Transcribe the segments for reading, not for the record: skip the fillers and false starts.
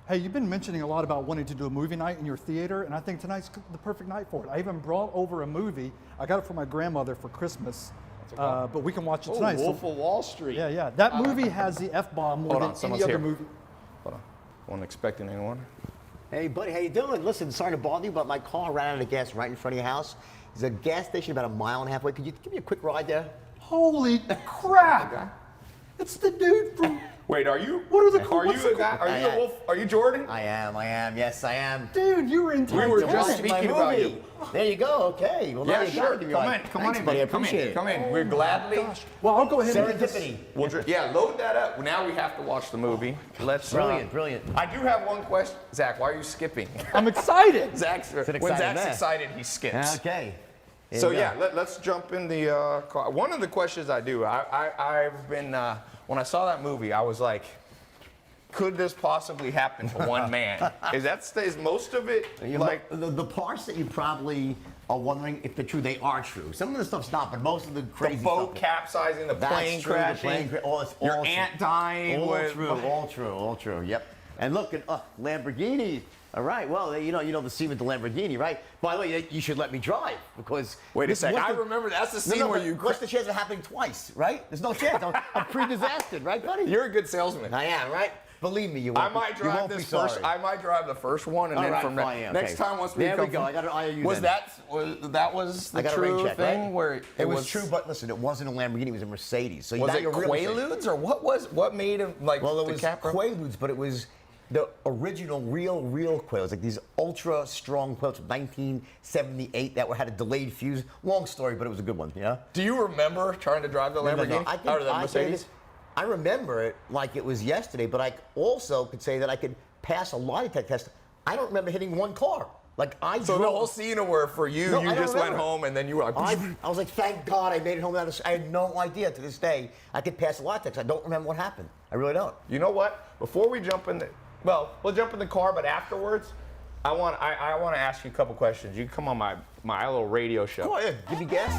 Hey, you've been mentioning a lot about wanting to do a movie night in your theater, and I think tonight's the perfect night for it. I even brought over a movie. I got it for my grandmother for Christmas, but we can watch it tonight. Wolf of Wall Street. Yeah, yeah. That movie has the F-bomb more than any other movie. Hold on. Wasn't expecting anyone. Hey, buddy, how you doing? Listen, sorry to bother you, but my car ran out of gas right in front of your house. There's a gas station about a mile and a half away. Could you give me a quick ride there? Holy crap! It's the dude from... Wait, are you? What are the? Are you the guy? Are you the Wolf? Are you Jordan? I am. Yes, I am. Dude, you were in We were just speaking about you. There you go. Okay. Well, Yeah, now you sure. got it. Come on in, buddy. I come appreciate in. it. Come in. We're gladly. Well, I'll go ahead and get Serendipity. Yeah, load that up. Now we have to watch the movie. Let's. Brilliant. I do have one question, Zach. Why are you skipping? I'm excited. Zach's when Zach's excited, he skips. Okay. So yeah, let's jump in the car. One of the questions I do, I've been when I saw that movie, I was like, could this possibly happen to one man? Is most of it like the parts that you probably are wondering if they're true? They are true. Some of the stuff's not, but most of the crazy the boat stuff. capsizing, the plane crashing, your aunt dying? All true. Yep. And look at Lamborghini. All right. Well, you know the scene with the Lamborghini, right? By the way, you should let me drive because. Wait a second. I remember that's the scene where you. What's the chance of it happening twice, right? There's no chance. I'm pre-disastered, right, buddy? You're a good salesman. I am, right? Believe me, you won't. I might drive this first. I might drive the first one, and then from next time once we there come. We go. I got an IOU. Was the true thing right? where it was true? But listen, it wasn't a Lamborghini. It was a Mercedes. So was it Quaaludes or what made him like? Well, it the was Quaaludes, but it was the original real Quaaludes, like these ultra strong Quaaludes from 1978 that had a delayed fuse. Long story, but it was a good one. Yeah. Do you remember trying to drive the Lamborghini or the Mercedes? I remember it like it was yesterday, but I also could say that I could pass a lie detector test. I don't remember hitting one car. So the whole scene where for you, you just went home and then you were like... I was like, thank God I made it home without I had no idea to this day I could pass a lie detector. I don't remember what happened. I really don't. You know what? Before we jump in we'll jump in the car, but afterwards, I want to ask you a couple questions. You can come on my little radio show. Come on, yeah, give me gas.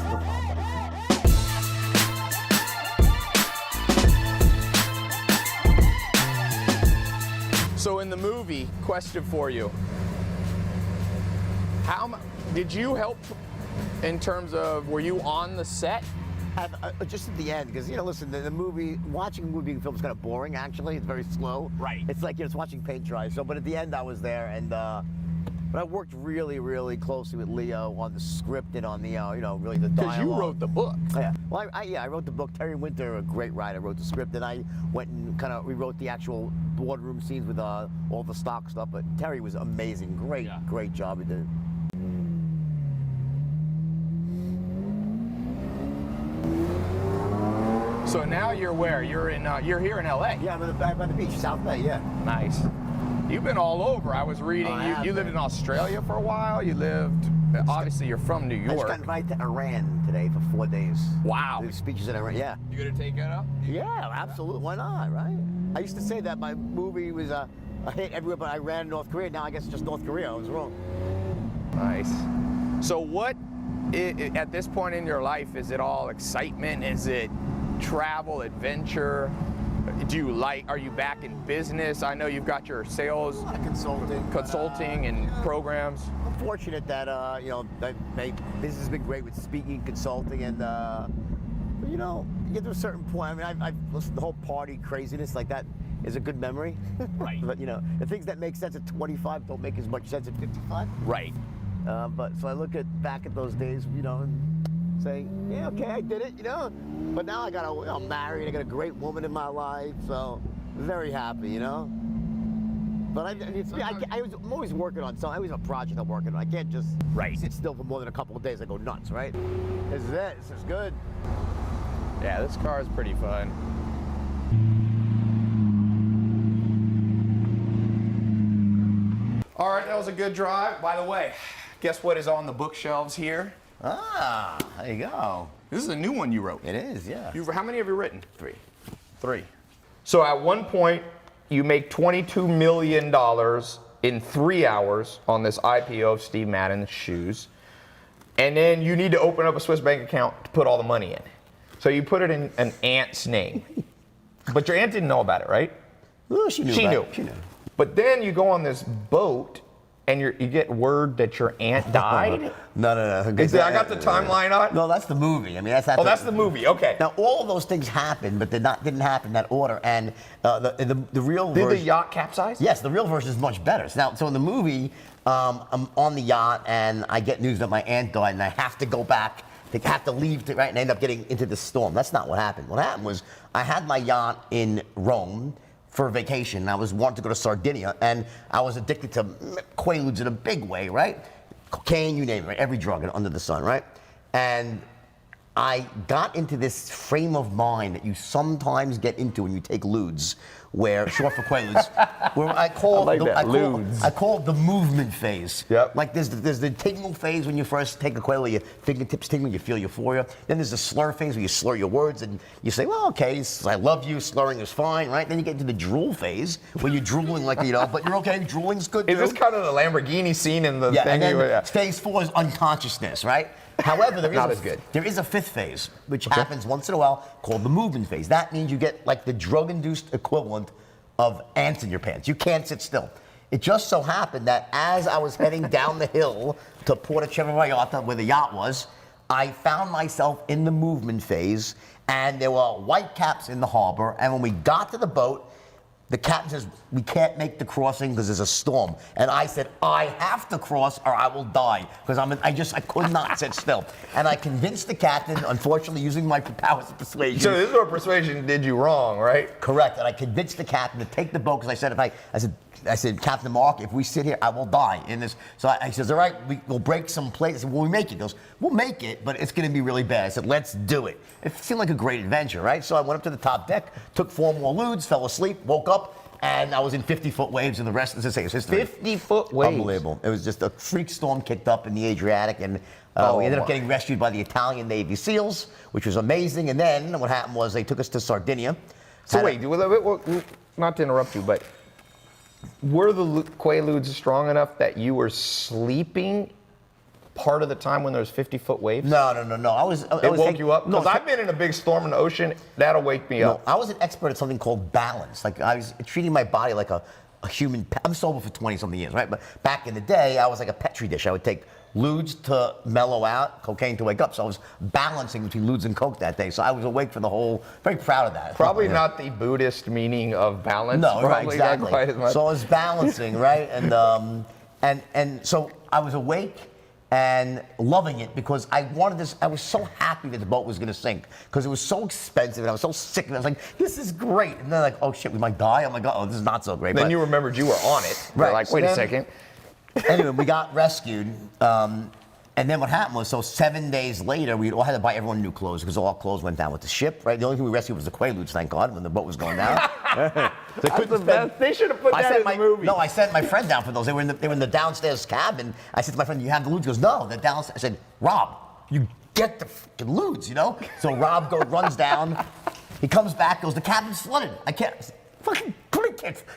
So in the movie, question for you. Did you help in terms of, were you on the set? Just at the end, because, listen, the movie, watching a movie film is kind of boring, actually. It's very slow. Right. It's like, it's watching paint dry. But at the end, I was there, and but I worked really, really closely with Leo on the script and on the, really the dialogue. Because you wrote the book. Yeah. Well, I wrote the book. Terry Winter, a great writer, wrote the script, and I went and kind of rewrote the actual boardroom scenes with all the stock stuff. But Terry was amazing. Great job he did. So now you're where? You're here in LA. Yeah, I'm on the beach, South Bay. Yeah. Nice. You've been all over. I was reading. You lived in Australia for a while. You lived. Obviously, you're from New York. I just got invited to Iran today for 4 days. Wow. Do speeches in Iran. Yeah. You gonna take that up? Yeah, absolutely. Why not? Right. I used to say that my movie was a hit everywhere, but Iran and North Korea. Now I guess it's just North Korea. I was wrong. Nice. So what? At this point in your life, is it all excitement? Is it travel, adventure? Are you back in business? I know you've got your sales, a lot of consulting and programs. I'm fortunate that my business has been great with speaking, consulting, and you get to a certain point. I mean, I've listened to the whole party craziness like that is a good memory. Right. But the things that make sense at 25 don't make as much sense at 55. Right. But so I look back at those days, and say, yeah, okay, I did it, But now I'm married, I got a great woman in my life, so very happy, But I'm always working on something. I always have a project I'm working on. I can't just sit still for more than a couple of days. I go nuts, right? This is it. This is good. Yeah, this car is pretty fun. All right, that was a good drive. By the way, guess what is on the bookshelves here? Ah, there you go. This is a new one you wrote. It is, yeah. How many have you written? 3. 3. So at one point, you make $22 million in 3 hours on this IPO of Steve Madden's shoes. And then you need to open up a Swiss bank account to put all the money in. So you put it in an aunt's name. But your aunt didn't know about it, right? Well, she knew. She knew. But then you go on this boat and you get word that your aunt died. No. I got the timeline on. No, that's the movie. I mean, that's That's the movie. Okay. Now, all of those things happened, but didn't happen in that order. And the real Did version, the yacht capsize? Yes, the real version is much better. So in the movie, I'm on the yacht and I get news that my aunt died, and I have to go back. They have to leave, right, and end up getting into the storm. That's not what happened. What happened was I had my yacht in Rome for a vacation. I was wanting to go to Sardinia, and I was addicted to Quaaludes in a big way, right? Cocaine, you name it, right? Every drug under the sun, right? And I got into this frame of mind that you sometimes get into when you take ludes, where short for Quaaludes, where I call it the movement phase. Yep. Like there's the tingle phase when you first take a Quaalude, your fingertips tingle, you feel euphoria. Then there's the slur phase where you slur your words and you say, well, okay, I love you, slurring is fine, right? Then you get into the drool phase where you're drooling like, but you're okay, drooling's good too. Is this kind of the Lamborghini scene in the thing? And then phase 4 is unconsciousness, right? However, there is a fifth phase, which happens once in a while, called the movement phase. That means you get like the drug-induced equivalent of ants in your pants. You can't sit still. It just so happened that as I was heading down the hill to Porto Vallarta, where the yacht was, I found myself in the movement phase, and there were white caps in the harbor. And when we got to the boat, the captain says, we can't make the crossing because there's a storm. And I said, I have to cross or I will die. Because I could not sit still. And I convinced the captain, unfortunately using my powers of persuasion. So this is where persuasion did you wrong, right? Correct. And I convinced the captain to take the boat because I said, Captain Mark, if we sit here, I will die in this. So I says, all right, we'll break some plates. I said, will we make it? He goes, we'll make it, but it's going to be really bad. I said, let's do it. It seemed like a great adventure, right? So I went up to the top deck, took 4 more ludes, fell asleep, woke up, and I was in 50-foot waves, and the rest, as I say, is history. 50-foot waves? Unbelievable. It was just a freak storm kicked up in the Adriatic, and we ended up getting rescued by the Italian Navy SEALs, which was amazing. And then what happened was they took us to Sardinia. So wait, not to interrupt you, but were the Quaaludes strong enough that you were sleeping part of the time when there was 50-foot waves? No. It woke you up? Because I've been in a big storm in the ocean. That'll wake me up. I was an expert at something called balance. Like I was treating my body like a human. I'm sober for 20-something years, right? But back in the day, I was like a Petri dish. I would take ludes to mellow out, cocaine to wake up. So I was balancing between ludes and coke that day. So I was awake for the whole. Very proud of that. Probably not the Buddhist meaning of balance. No, right, Probably exactly. not quite as much. So I was balancing, right? And so I was awake and loving it because I wanted this. I was so happy that the boat was going to sink because it was so expensive and I was so sick and I was like, this is great. And then like, oh shit, we might die. I'm like, oh, this is not so great. Then you remembered you were on it. Right. You're like, wait a second. Anyway, we got rescued. And then what happened was, so 7 days later, we all had to buy everyone new clothes because all our clothes went down with the ship, right? The only thing we rescued was the Quaaludes, thank God, when the boat was going down. They should have put that in the movie. No, I sent my friend down for those. They were in the downstairs cabin. I said to my friend, you have the ludes? He goes, no, they're downstairs. I said, Rob, you get the fucking ludes, So Rob runs down. He comes back, goes, the cabin's flooded. I can't. Fucking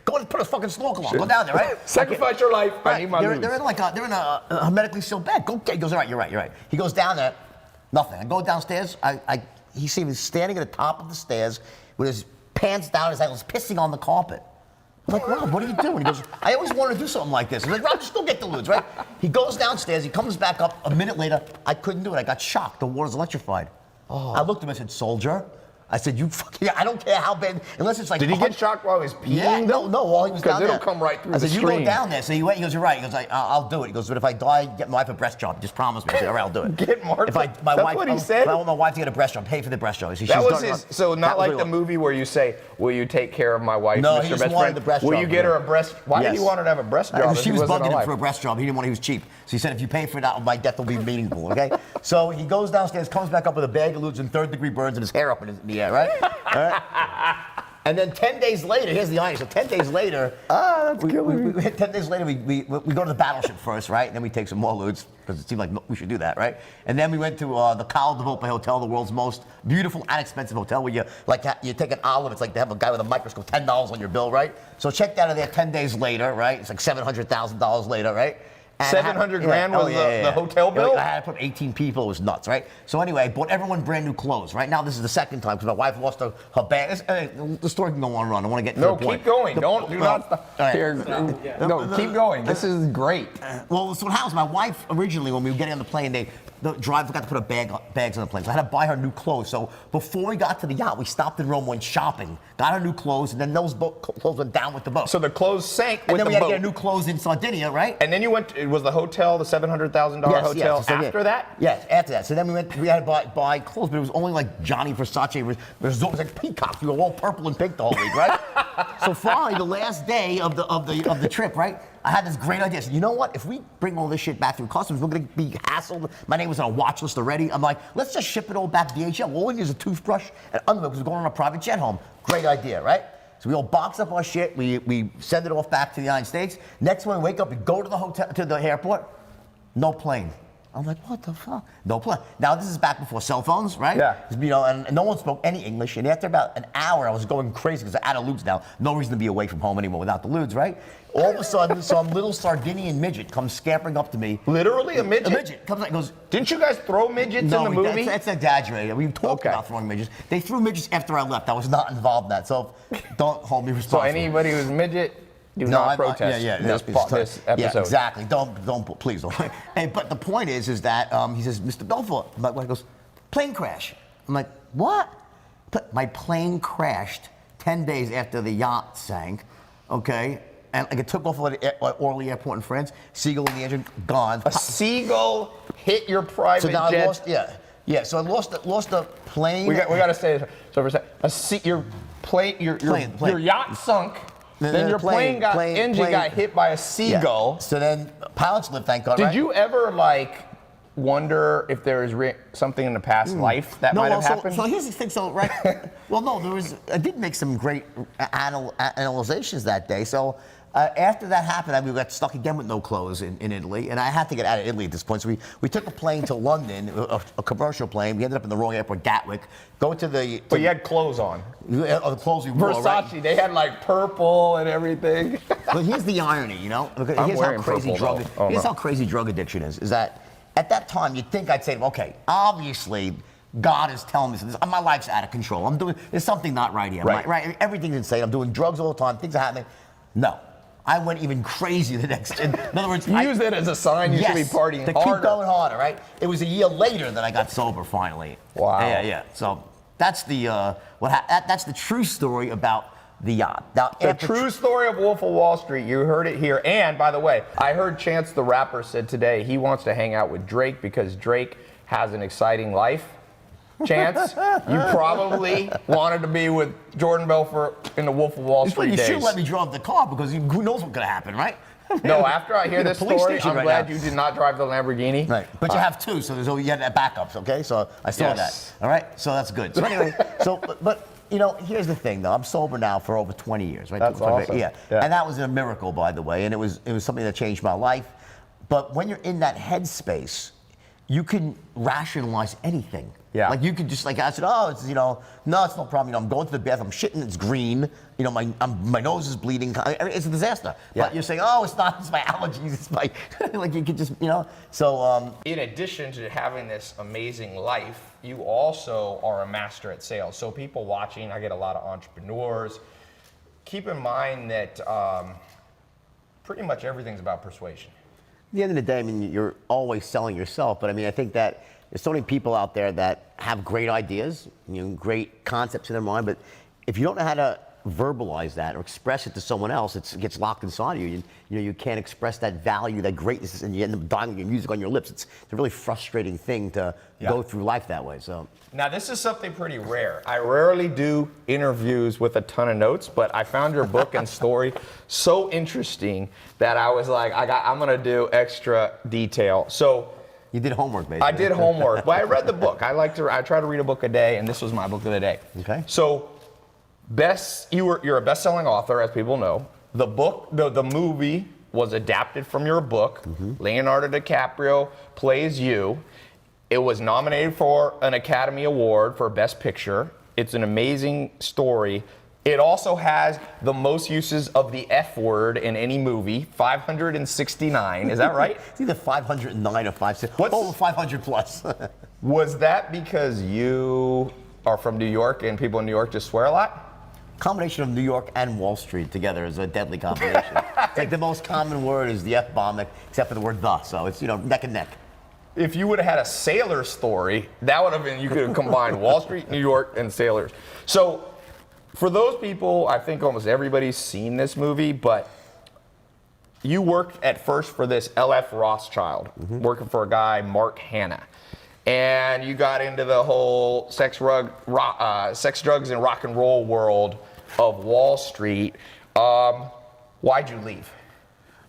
go and put a fucking snorkel on. Go down there, right? Sacrifice your life. Right. I need my ludes. They're in a hermetically sealed bag. Go. He goes, all right, you're right. He goes down there. Nothing. I go downstairs. He sees me standing at the top of the stairs with his pants down. His ankles, pissing on the carpet. I'm like, Rob, what are you doing? He goes, I always wanted to do something like this. I'm like, Rob, just go get the ludes, right? He goes downstairs. He comes back up. A minute later, I couldn't do it. I got shocked. The water's electrified. Oh. I looked at him and said, soldier. I said, you fucking, I don't care how bad, unless it's like. Did he get shocked while he was peeing? Yeah, no, while he was down there. Because it'll come right through the stream. I said, you go down there. So he went, he goes, you're right. He goes, I'll do it. He goes, but if I die, get my wife a breast job. Just promise me. I said, all right, I'll do it. Get Mark. That's what he said? If I want my wife to get a breast job, pay for the breast job. So that was his, so not like the movie where you say, will you take care of my wife, no, Mr. he just Best wanted Friend? the breast Will job, you get her a breast? Why did he want her to have a breast job? She was bugging him for a breast job. He didn't want, he was cheap. So he said, if you pay for it, my death will be meaningful, okay? So he goes downstairs, comes back up with a bag of ludes and 3rd-degree burns and his hair up in the air, right? All right? And then 10 days later, here's the irony. So 10 days later, 10 days later, we go to the battleship first, right? And then we take some more ludes because it seemed like we should do that, right? And then we went to the Cala de Volpe Hotel, the world's most beautiful and expensive hotel, where you take an olive. It's like they have a guy with a microscope, $10 on your bill, right? So check that out there 10 days later, right? It's like $700,000 later, right? 700 grand was the hotel bill? I had to put 18 people. It was nuts, right? So anyway, I bought everyone brand new clothes, right? Now this is the second time because my wife lost her bag. The story can go on and on. I want to get to the point. No, keep going. Do not stop. Right. Here, no, keep going. This is great. Well, so what happens, my wife originally, when we were getting on the plane, the driver forgot to put bags on the plane. So I had to buy her new clothes. So before we got to the yacht, we stopped in Rome, went shopping, got her new clothes, and then those clothes went down with the boat. So the clothes sank with the boat. And then we had to get new clothes in Sardinia, right? And then you went, it was the hotel, the $700,000 hotel after that? Yes, after that. So then we had to buy clothes, but it was only like Johnny Versace resort. It was like peacocks. We were all purple and pink the whole week, right? So finally, the last day of the trip, right? I had this great idea. I said, you know what? If we bring all this shit back through customs, we're going to be hassled. My name was on a watch list already. I'm like, let's just ship it all back to DHL. All we need is a toothbrush and underwear because we're going on a private jet home. Great idea, right? So we all box up our shit. We send it off back to the United States. Next morning, we wake up, we go to the hotel, to the airport. No plane. I'm like, what the fuck? No plane. Now, this is back before cell phones, right? Yeah. You know, and no one spoke any English. And after about an hour, I was going crazy because I'm out of lewds now. No reason to be away from home anymore without the lewds, right? All of a sudden, some little Sardinian midget comes scampering up to me. Literally a midget? A midget comes and goes, didn't you guys throw midgets in the movie? That's exaggerated. We talked about throwing midgets. They threw midgets after I left. I was not involved in that. So don't hold me responsible. So anybody who's midget, do not protest this episode. Yeah, exactly. Please don't. Hey, but the point is that he says, Mr. Belfort, my wife goes, plane crash. I'm like, what? My plane crashed 10 days after the yacht sank, okay? And like it took off at Orly Airport in France. Seagull in the engine, gone. A seagull hit your private jet. I lost, so I lost the plane. We got to say this. So for a second, your yacht sunk. Then your engine got hit by a seagull. Yeah. So then pilots lived, thank God. Did you ever wonder if there is something in the past life that might have happened? So here's the thing. So well, no, I did make some great analyzations that day. So after that happened, we got stuck again with no clothes in Italy, and I had to get out of Italy at this point. So we took a plane to London, a commercial plane. We ended up in the wrong airport, Gatwick. But you had clothes on. The clothes we wore, Versace, they had purple and everything. But here's the irony, you know? Here's how crazy drug addiction is that at that time, you'd think I'd say, okay, obviously, God is telling me this. My life's out of control. There's something not right here. Right? Everything's insane. I'm doing drugs all the time. Things are happening. No. I went even crazy the next. In other words, you used it as a sign you should be partying to harder. keep going harder, right? It was a year later that I got sober finally. Wow. Yeah. So that's that's the true story about the yacht. Now, the true story of Wolf of Wall Street. You heard it here. And by the way, I heard Chance the Rapper said today he wants to hang out with Drake because Drake has an exciting life. Chance, you probably wanted to be with Jordan Belfort in the Wolf of Wall Street days. You should let me drive the car because who knows what's going to happen, right? No, after I hear this story, I'm glad you did not drive the Lamborghini. Right, but you have two, so you had backups, okay? So I saw that. All right, so that's good. So anyway, but you know, here's the thing, though. I'm sober now for over 20 years, right? That's awesome. Yeah, and that was a miracle, by the way, and it was something that changed my life. But when you're in that headspace, you can rationalize anything. Yeah. Like you could just I said, no, it's no problem. You know, I'm going to the bathroom, I'm shitting, it's green. You know, my nose is bleeding. It's a disaster. Yeah. But you're saying, oh, it's not. It's my allergies. It's my like you could just So. In addition to having this amazing life, you also are a master at sales. So people watching, I get a lot of entrepreneurs. Keep in mind that pretty much everything's about persuasion. At the end of the day, I mean, you're always selling yourself. But I mean, I think that there's so many people out there that have great ideas, great concepts in their mind, but if you don't know how to verbalize that or express it to someone else, it gets locked inside of you. You can't express that value, that greatness, and you end up dying with your music on your lips. It's a really frustrating thing to go through life that way. So now this is something pretty rare. I rarely do interviews with a ton of notes, but I found your book and story so interesting that I was like, I'm gonna do extra detail. So. You did homework, basically. I did homework. Well, I read the book. I try to read a book a day, and this was my book of the day. Okay. So, you're a best-selling author, as people know. The book, the movie was adapted from your book. Mm-hmm. Leonardo DiCaprio plays you. It was nominated for an Academy Award for Best Picture. It's an amazing story. It also has the most uses of the F word in any movie, 569. Is that right? It's either 509 or 560. What's- Over 500 plus. Was that because you are from New York and people in New York just swear a lot? Combination of New York and Wall Street together is a deadly combination. It's like the most common word is the F-bomb, except for the word the. So it's, neck and neck. If you would have had a sailor story, that would have been, you could have combined Wall Street, New York, and sailors. So for those people, I think almost everybody's seen this movie, but you worked at first for this L.F. Rothschild, working for a guy, Mark Hanna. And you got into the whole sex, drugs, and rock and roll world of Wall Street. Why'd you leave?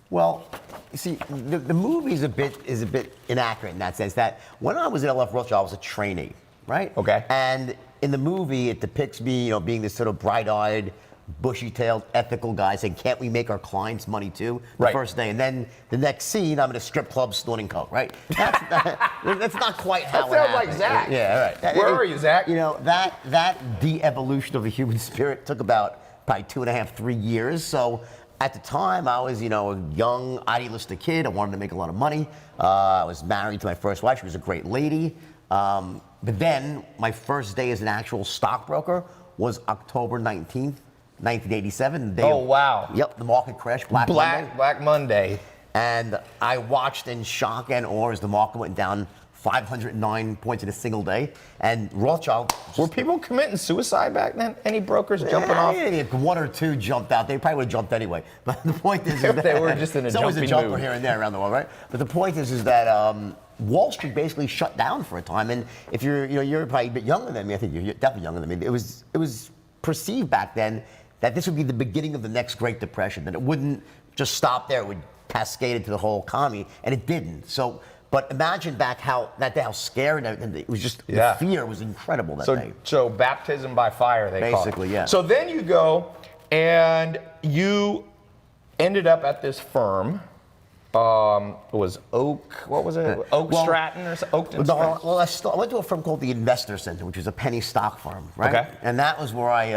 Well, you see, the movie is a bit inaccurate in that sense that when I was at L.F. Rothschild, I was a trainee, right? Okay. And in the movie, it depicts me, being this sort of bright-eyed, bushy-tailed, ethical guy saying, "Can't we make our clients money too?" The Right. first day, and then the next scene, I'm in a strip club snorting coke, right? That's not quite how That it sounds like happened. Zach. Yeah, right. Where are you, Zach? That de-evolution of the human spirit took about probably 2.5, 3 years. So at the time, I was, a young, idealistic kid. I wanted to make a lot of money. I was married to my first wife. She was a great lady. But then my first day as an actual stockbroker was October 19th, 1987. Oh, wow. Yep, the market crashed, Black Monday. Black Monday. And I watched in shock and awe as the market went down 509 points in a single day. And Rothschild... Were people committing suicide back then? Any brokers jumping off? Yeah, one or two jumped out. They probably would have jumped anyway. But the point is If that they were just in a it's always a jumping jumper mood. here and there around the world, right? But the point is that Wall Street basically shut down for a time. And if you're probably a bit younger than me. I think you're definitely younger than me. It was perceived back then that this would be the beginning of the next Great Depression. That it wouldn't just stop there. It would cascade into the whole economy, and it didn't. So. But imagine back how scared and it was just Yeah. the fear was incredible that day. So baptism by fire, they call it. Basically, yeah. So then you go and you ended up at this firm. It was Oak, what was it? Oak Stratton or something? Oakton Stratton? Well, I went to a firm called the Investor Center, which was a penny stock firm, right? Okay. And that was where I,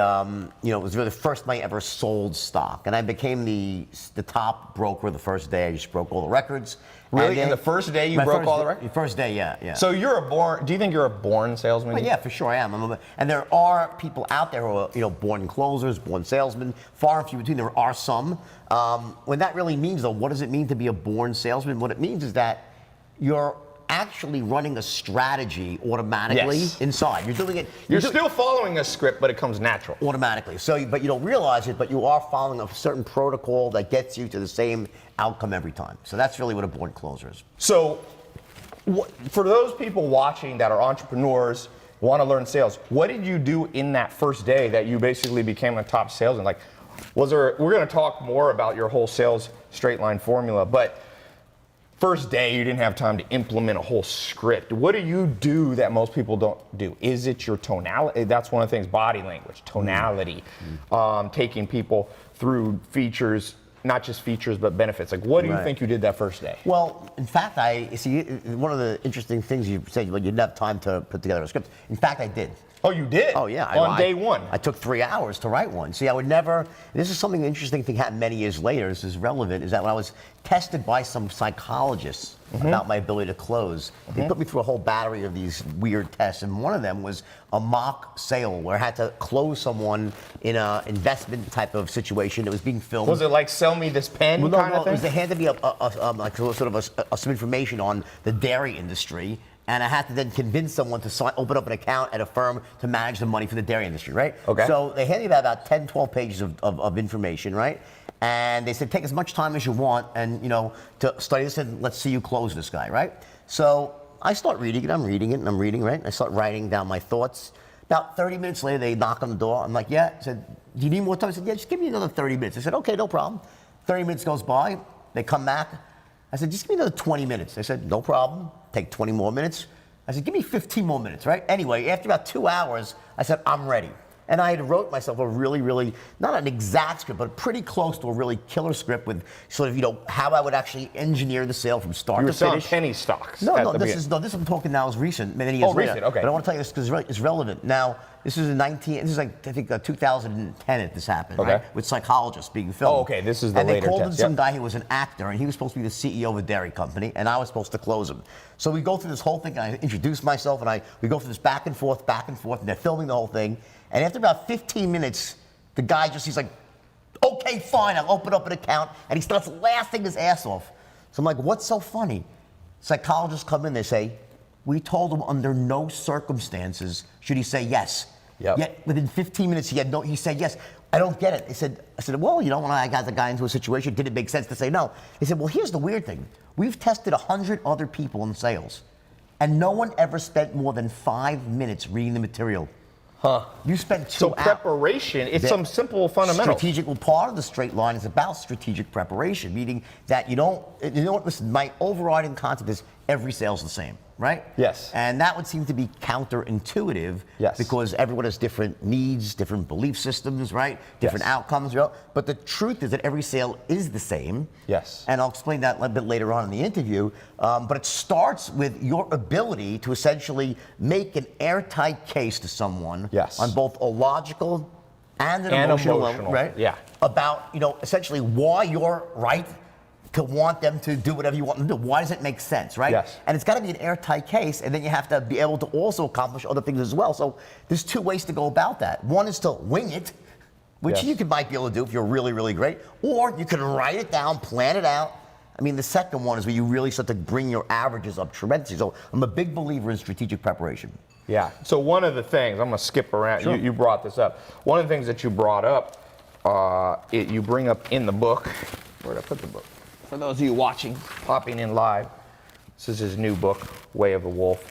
it was really the first time I ever sold stock. And I became the top broker the first day. I just broke all the records. Really? And then- In the first day you my broke first all the day- records? First day, yeah. So do you think you're a born salesman? Well, yeah, for sure I am. And there are people out there who are, born closers, born salesmen, far and few between. There are some. When that really means, though, what does it mean to be a born salesman? What it means is that you're actually running a strategy automatically Yes. inside. You're doing it. You're still following a script, but it comes natural. Automatically. But you don't realize it, but you are following a certain protocol that gets you to the same outcome every time. So that's really what a born closer is. So for those people watching that are entrepreneurs, want to learn sales, what did you do in that first day that you basically became a top salesman? Like, we're going to talk more about your whole sales straight line formula, but first day you didn't have time to implement a whole script. What do you do that most people don't do? Is it your tonality? That's one of the things, body language, tonality, taking people through features, not just features, but benefits. Like, what do you think you did that first day? Well, in fact, one of the interesting things you said, you didn't have time to put together a script. In fact, I did. Oh, you did? Oh, yeah. On day one? I took 3 hours to write one. See, I would never, this is something interesting thing happened many years later, this is relevant, is that when I was tested by some psychologists about my ability to close, they put me through a whole battery of these weird tests, and one of them was a mock sale where I had to close someone in an investment type of situation. It was being filmed. Was it like sell me this pen Well, kind no, of thing? it was they handed me some information on the dairy industry, and I had to then convince someone to open up an account at a firm to manage the money for the dairy industry, right? Okay. So they handed me about 10, 12 pages of information, right? And they said, take as much time as you want and, to study this, and let's see you close this guy, right? So I start reading it, I'm reading, right? I start writing down my thoughts. About 30 minutes later, they knock on the door. I'm like, yeah. I said, do you need more time? I said, yeah, just give me another 30 minutes. I said, okay, no problem. 30 minutes goes by. They come back. I said, just give me another 20 minutes. They said, no problem. Take 20 more minutes. I said, give me 15 more minutes, right? Anyway, after about 2 hours, I said, I'm ready. And I had wrote myself a really, really, not an exact script, but pretty close to a really killer script with sort of, how I would actually engineer the sale from start You were to selling finish. penny stocks. This I'm talking now is recent, many years later. Recent, okay. But I want to tell you this because it's relevant. Now, this is like, I think 2010 that this happened, Okay. right? With psychologists being filmed. Oh, okay, this is the and later they called in test, some yep. guy who was an actor, and he was supposed to be the CEO of a dairy company, and I was supposed to close him. So we go through this whole thing, and I introduce myself, and we go through this back and forth, and they're filming the whole thing. And after about 15 minutes, the guy he's like, okay, fine, I'll open up an account, and he starts laughing his ass off. So I'm like, what's so funny? Psychologists come in, they say, we told him under no circumstances should he say yes. Yep. Yet within 15 minutes, he said yes. I don't get it. I said, well, when I got the guy into a situation, did it make sense to say no? He said, well, here's the weird thing. We've tested 100 other people in sales, and no one ever spent more than 5 minutes reading the material. Huh. You spent 2 So hours. preparation, it's some simple fundamentals. Part of the straight line is about strategic preparation, meaning that listen, my overriding concept is every sale's the same, right? Yes. And that would seem to be counterintuitive. Yes. Because everyone has different needs, different belief systems, right? Different Yes. outcomes. But the truth is that every sale is the same. Yes. And I'll explain that a little bit later on in the interview. But it starts with your ability to essentially make an airtight case to someone. Yes. On both a logical and an emotional level, right? Yeah. About, essentially why you're right to want them to do whatever you want them to do. Why does it make sense, right? Yes. And it's got to be an airtight case, and then you have to be able to also accomplish other things as well. So there's 2 ways to go about that. One is to wing it, which Yes. might be able to do if you're really, really great, or you can write it down, plan it out. I mean, the second one is where you really start to bring your averages up tremendously. So I'm a big believer in strategic preparation. Yeah. So one of the things, I'm going to skip around. Sure. You brought this up. One of the things that you brought up, you bring up in the book. Where did I put the book? For those of you watching, popping in live, this is his new book, Way of the Wolf.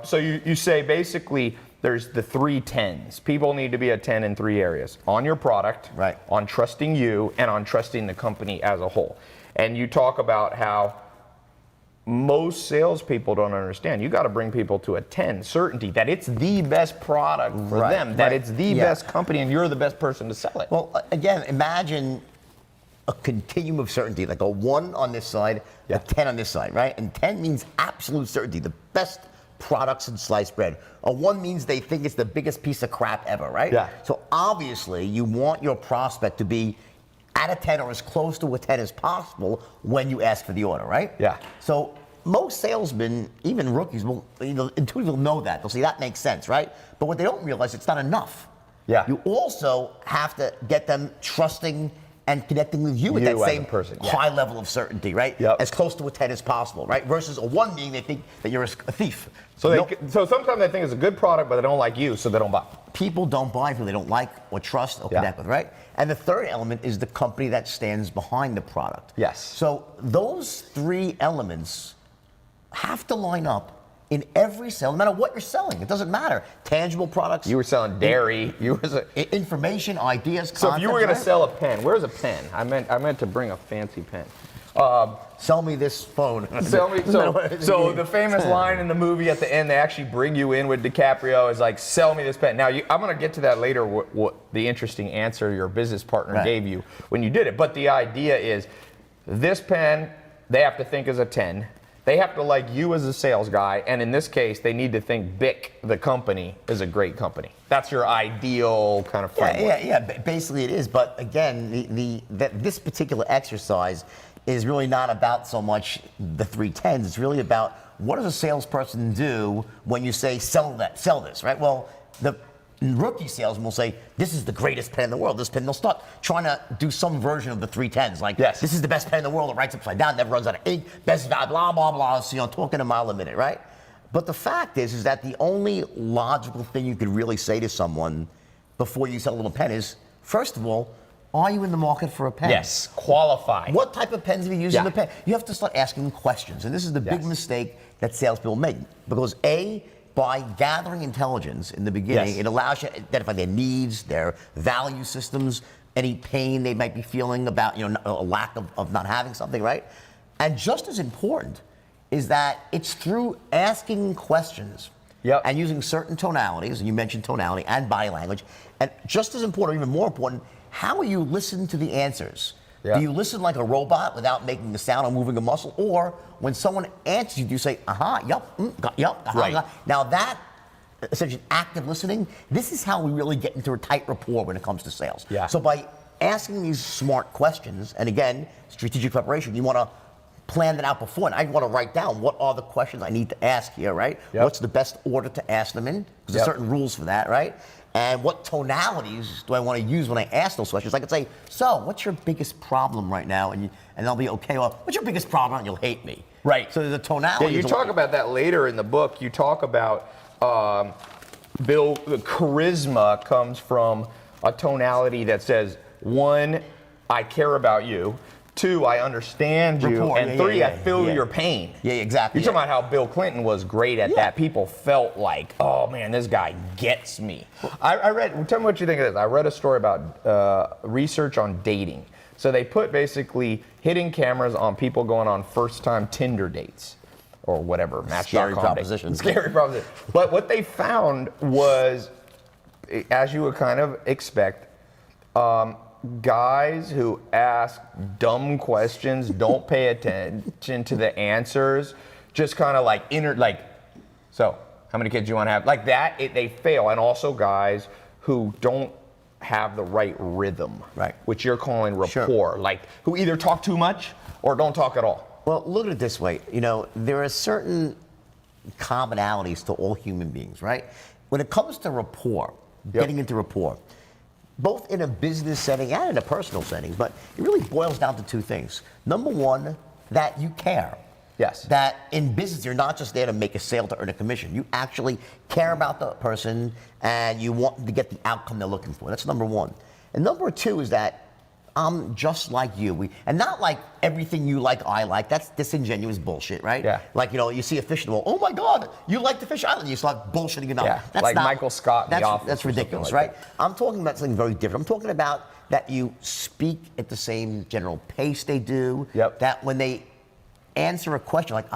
So you say basically there's the 3 10s. People need to be a 10 in 3 areas: on your product, right, on trusting you, and on trusting the company as a whole. And you talk about how most salespeople don't understand. You got to bring people to a 10 certainty that it's the best product for them, that it's the best company, and you're the best person to sell it. Well, again, imagine a continuum of certainty, like a 1 on this side, a 10 on this side, right? And 10 means absolute certainty, the best products in sliced bread. A 1 means they think it's the biggest piece of crap ever, right? Yeah. So obviously, you want your prospect to be at a 10 or as close to a 10 as possible when you ask for the order, right? Yeah. So most salesmen, even rookies, will intuitively know that. They'll say that makes sense, right? But what they don't realize, it's not enough. Yeah. You also have to get them trusting and connecting with you at that as a same person, high level of certainty, right? Yep. As close to a 10 as possible, right? Versus a 1 being they think that you're a thief. So so sometimes they think it's a good product, but they don't like you, so they don't buy. People don't buy who they don't like or trust or connect with, right? And the third element is the company that stands behind the product. Yes. So those 3 elements have to line up in every sale, no matter what you're selling. It doesn't matter. Tangible products. You were selling dairy. Information, ideas, So concepts, if you were going right? to sell a pen, where's a pen? I meant to bring a fancy pen. Sell me this phone. So the famous line in the movie at the end, they actually bring you in with DiCaprio, is like, sell me this pen. Now, I'm going to get to that later, what the interesting answer your business partner gave you when you did it. But the idea is, this pen, they have to think as a 10. They have to like you as a sales guy, and in this case, they need to think BIC, the company, is a great company. That's your ideal kind of framework. Yeah. Basically, it is. But again, this particular exercise is really not about so much the 3 10s. It's really about what does a salesperson do when you say sell this, right? Well, the rookie salesman will say, this is the greatest pen in the world. This pen, they'll start trying to do some version of the 3 10s. Like, this is the best pen in the world. It writes upside down, never runs out of ink, best value, blah, blah, blah. So, talking a mile a minute, right? But the fact is that the only logical thing you could really say to someone before you sell them a pen is, first of all, are you in the market for a pen? Yes, qualify. What type of pens are you using the pen? You have to start asking questions. And this is the big mistake that salespeople make. Because by gathering intelligence in the beginning, it allows you to identify their needs, their value systems, any pain they might be feeling about a lack of not having something, right? And just as important is that it's through asking questions Yep. and using certain tonalities, and you mentioned tonality and body language, and just as important, even more important, how will you listen to the answers? Yeah. Do you listen like a robot without making a sound or moving a muscle, or when someone answers you, do you say, yup, yup, Right. Now that, essentially active listening, this is how we really get into a tight rapport when it comes to sales. Yeah. So by asking these smart questions, and again, strategic preparation, you want to plan that out before, and I want to write down what are the questions I need to ask here, right? Yep. What's the best order to ask them in? Because there's certain rules for that, right? And what tonalities do I want to use when I ask those questions? I could say, so what's your biggest problem right now? And they'll be, okay, well, what's your biggest problem? And you'll hate me. Right. So the tonality. Yeah, you talk about that later in the book. You talk about Bill, the charisma comes from a tonality that says, 1, I care about you. 2, I understand you. Rapport, And 3, I feel your pain. Yeah, exactly. You're talking about how Bill Clinton was great at that. People felt like, oh man, this guy gets me. I read, tell me what you think of this. I read a story about research on dating. So they put basically hidden cameras on people going on first time Tinder dates or whatever. Scary Match.com proposition. Scary proposition. But what they found was, as you would kind of expect, guys who ask dumb questions, don't pay attention to the answers, just kind of like so how many kids do you want to have? Like that, they fail. And also guys who don't have the right rhythm, right? Which you're calling rapport, Sure. like who either talk too much or don't talk at all. Well, look at it this way. You know, there are certain commonalities to all human beings, right? When it comes to rapport, getting into rapport, both in a business setting and in a personal setting, but it really boils down to 2 things. Number 1, that you care. Yes. That in business, you're not just there to make a sale to earn a commission. You actually care about the person and you want to get the outcome they're looking for. That's number 1. And number 2 is that I'm just like you. And not like everything you like, I like. That's disingenuous bullshit, right? Yeah. Like, you know, you see a fish in the well, oh my God, you like the fish island. You start bullshitting about Yeah. That's like not, Michael Scott in The Office. That's or something ridiculous, like right? I'm talking about something very different. I'm talking about that you speak at the same general pace they do. Yep. That when they answer a question like,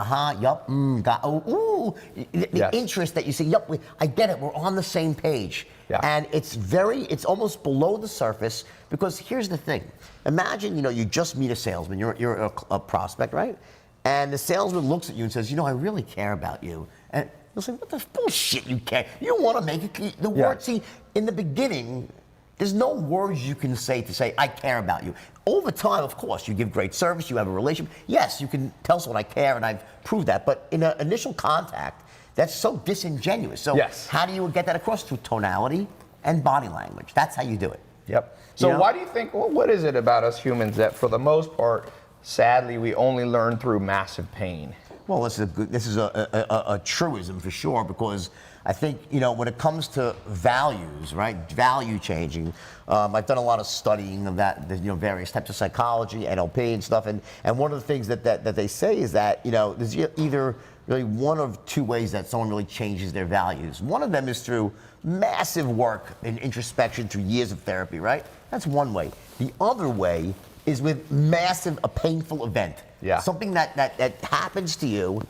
yup, got, ooh, the interest that you say, yup, I get it, we're on the same page. Yeah. And it's almost below the surface, because here's the thing. Imagine, you just meet a salesman, you're a prospect, right? And the salesman looks at you and says, I really care about you. And you'll say, what the bullshit you care? You want to make it, the word, see, in the beginning, there's no words you can say, I care about you. Over time, of course, you give great service, you have a relationship. Yes, you can tell someone I care, and I've proved that. But in an initial contact, that's so disingenuous. So how do you get that across? Through tonality and body language. That's how you do it. Yep. So why do you think, what is it about us humans that for the most part, sadly, we only learn through massive pain? Well, this is a truism for sure, because I think, when it comes to values, right, value changing, I've done a lot of studying of that, various types of psychology, NLP and stuff, and one of the things that they say is that, there's either really one of 2 ways that someone really changes their values. One of them is through massive work and introspection through years of therapy, right? That's one way. The other way is with a painful event. Yeah. Something that happens to you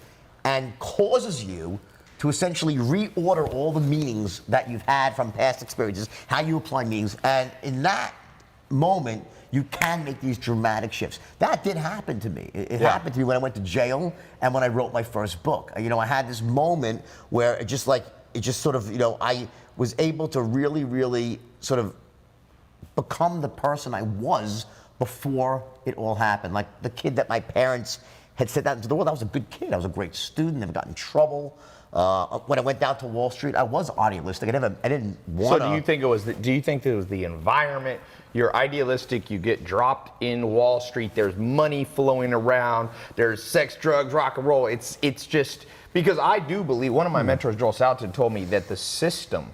and causes you to essentially reorder all the meanings that you've had from past experiences, how you apply meanings, and in that moment, you can make these dramatic shifts. That did happen to me. It happened to me when I went to jail and when I wrote my first book. I had this moment where I was able to really, really sort of become the person I was before it all happened. Like the kid that my parents had sent out into the world. I was a good kid. I was a great student. Never got in trouble. When I went down to Wall Street, I was idealistic. I didn't want to. So do you think it was the environment? You're idealistic. You get dropped in Wall Street. There's money flowing around. There's sex, drugs, rock and roll. It's just because I do believe. One of my mentors, Joel Salatin, told me that the system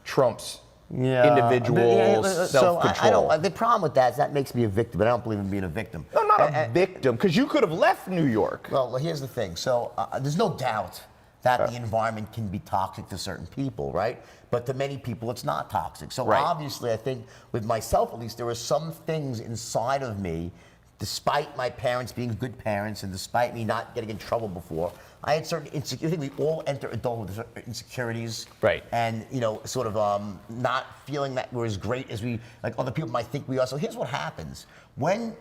trumps individual self-control. The problem with that is that makes me a victim, but I don't believe in being a victim. No, not a victim, because you could have left New York. Well, here's the thing. So there's no doubt that the environment can be toxic to certain people, right? But to many people, it's not toxic. So obviously, I think with myself at least, there were some things inside of me despite my parents being good parents and despite me not getting in trouble before, I had certain insecurities. I think we all enter adulthood with certain insecurities. Right. And, sort of not feeling that we're as great as like other people might think we are. So here's what happens. When,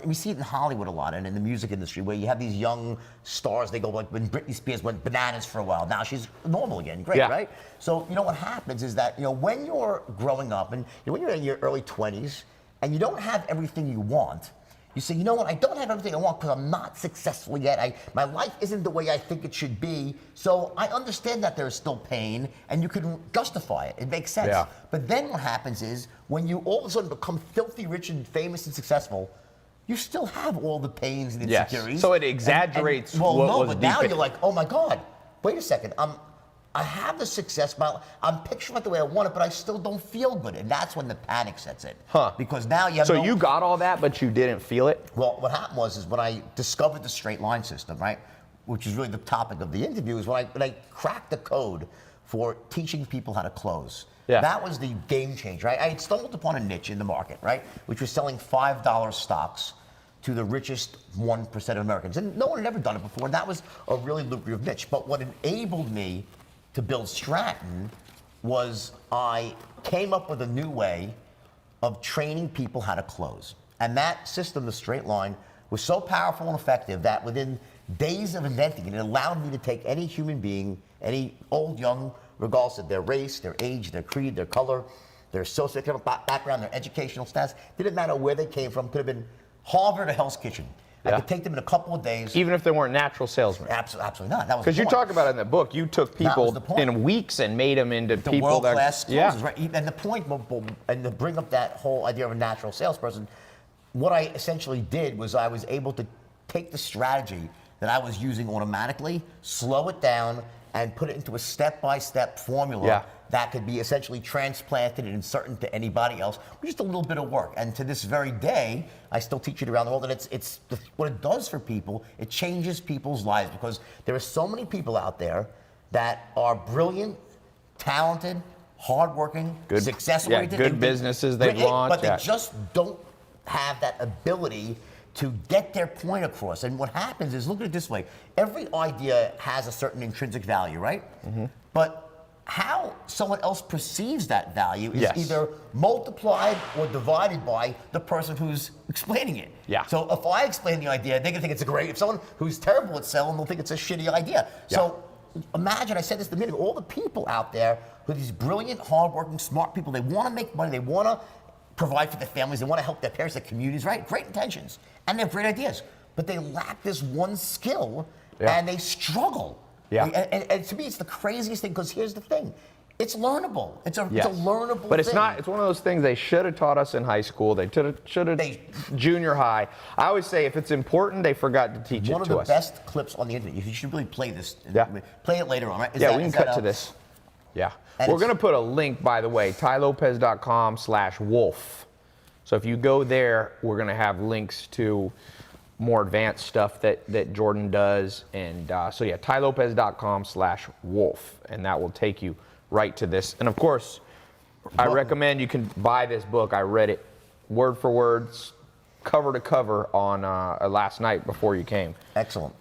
we see it in Hollywood a lot and in the music industry where you have these young stars, they go like when Britney Spears went bananas for a while. Now she's normal again, great, right? So, what happens is that, when you're growing up and when you're in your early 20s and you don't have everything you want, you say, I don't have everything I want because I'm not successful yet. My life isn't the way I think it should be. So I understand that there's still pain and you can justify it. It makes sense. Yeah. But then what happens is when you all of a sudden become filthy rich and famous and successful, you still have all the pains and insecurities. Yes. So it exaggerates what was but deep now in. you're like, oh my God, wait a second. I have the success, I'm picturing it the way I want it, but I still don't feel good. And that's when the panic sets in. Huh. Because now you have So you got all that, but you didn't feel it? Well, what happened was when I discovered the straight line system, right, which is really the topic of the interview, is when I cracked the code for teaching people how to close. Yeah. That was the game changer, right? I had stumbled upon a niche in the market, right, which was selling $5 stocks to the richest 1% of Americans. And no one had ever done it before, and that was a really lucrative niche. But what enabled me to build Stratton was I came up with a new way of training people how to close. And that system, the straight line, was so powerful and effective that within days of inventing it, it allowed me to take any human being, any old, young, regardless of their race, their age, their creed, their color, their socioeconomic background, their educational status, didn't matter where they came from, could have been Harvard or Hell's Kitchen. I could take them in a couple of days. Even if they weren't natural salesmen? Absolutely not. That was because you talk about it in the book, you took people in weeks and made them into the people that world-class closers, right? And the point, and to bring up that whole idea of a natural salesperson, what I essentially did was I was able to take the strategy that I was using automatically, slow it down, and put it into a step-by-step formula that could be essentially transplanted and inserted into anybody else with just a little bit of work. And to this very day, I still teach it around the world. And what it does for people, it changes people's lives because there are so many people out there that are brilliant, talented, hardworking, success-oriented. Good businesses they've launched. But they just don't have that ability to get their point across. And what happens is, look at it this way, every idea has a certain intrinsic value, right? Mm-hmm. But how someone else perceives that value is either multiplied or divided by the person who's explaining it. Yeah. So if I explain the idea, they're gonna think it's a great, if someone who's terrible at selling, they'll think it's a shitty idea. Yeah. So imagine, I said this a minute ago, all the people out there who are these brilliant, hardworking, smart people, they wanna make money, they wanna provide for their families, they wanna help their parents, their communities, right? Great intentions, and they have great ideas, but they lack this one skill and they struggle. Yeah. And to me, it's the craziest thing because here's the thing. It's learnable. It's a learnable thing. But it's not, it's one of those things they should have taught us in high school. They should have junior high. I always say if it's important, they forgot to teach it to us. One of the best clips on the internet. You should really play this. Play it later on, right? We can cut to this. Yeah. We're going to put a link, by the way, tailopez.com/wolf. So if you go there, we're going to have links to more advanced stuff that Jordan does. And so yeah, tailopez.com/wolf. And that will take you right to this. And of course, I recommend you can buy this book. I read it word for word, cover to cover on last night before you came. Excellent.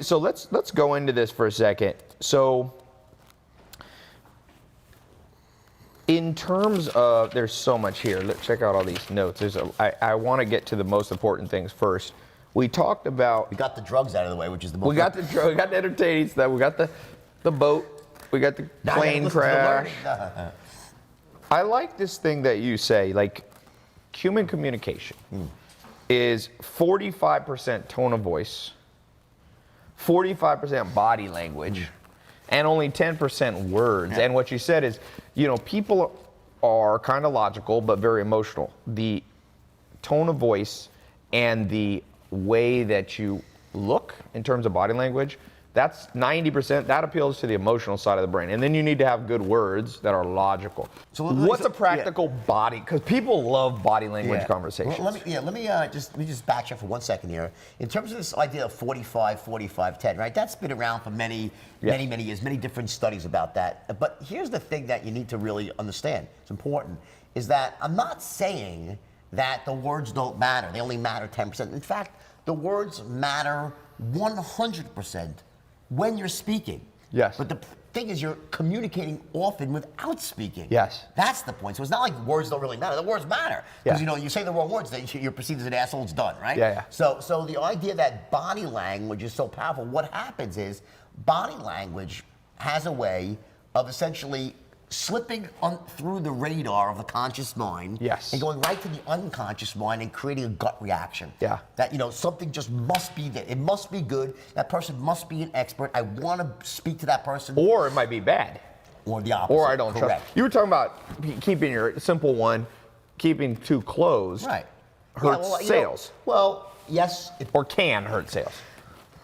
So let's go into this for a second. So in terms of, there's so much here. Let's check out all these notes. I want to get to the most important things first. We talked about. We got the drugs out of the way, which is the most. We got the entertaining stuff. We got the boat. We got the plane crash. I like this thing that you say, like human communication is 45% tone of voice, 45% body language, and only 10% words. Yeah. And what you said is, people are kind of logical but very emotional. The tone of voice and the way that you look in terms of body language, that's 90%. That appeals to the emotional side of the brain. And then you need to have good words that are logical. So what's a practical body? Because people love body language conversations. Well, let me just back up for 1 second here. In terms of this idea of 45, 45, 10, right? That's been around for many years, many different studies about that. But here's the thing that you need to really understand, it's important, is that I'm not saying that the words don't matter. They only matter 10%. In fact, the words matter 100% when you're speaking. Yes. But the thing is, you're communicating often without speaking. Yes. That's the point. So it's not like words don't really matter. The words matter. Because, Yeah. you say the wrong words, then you're perceived as an asshole, it's done, right? Yeah, yeah. So the idea that body language is so powerful, what happens is body language has a way of essentially slipping through the radar of the conscious mind, Yes. and going right to the unconscious mind and creating a gut reaction. Yeah. That, something just must be there. It must be good. That person must be an expert. I want to speak to that person. Or it might be bad. Or the opposite. Or I don't Correct. trust. You were talking about keeping your simple one, keeping too closed. Right. Hurts sales. Well, yes. Or can hurt sales.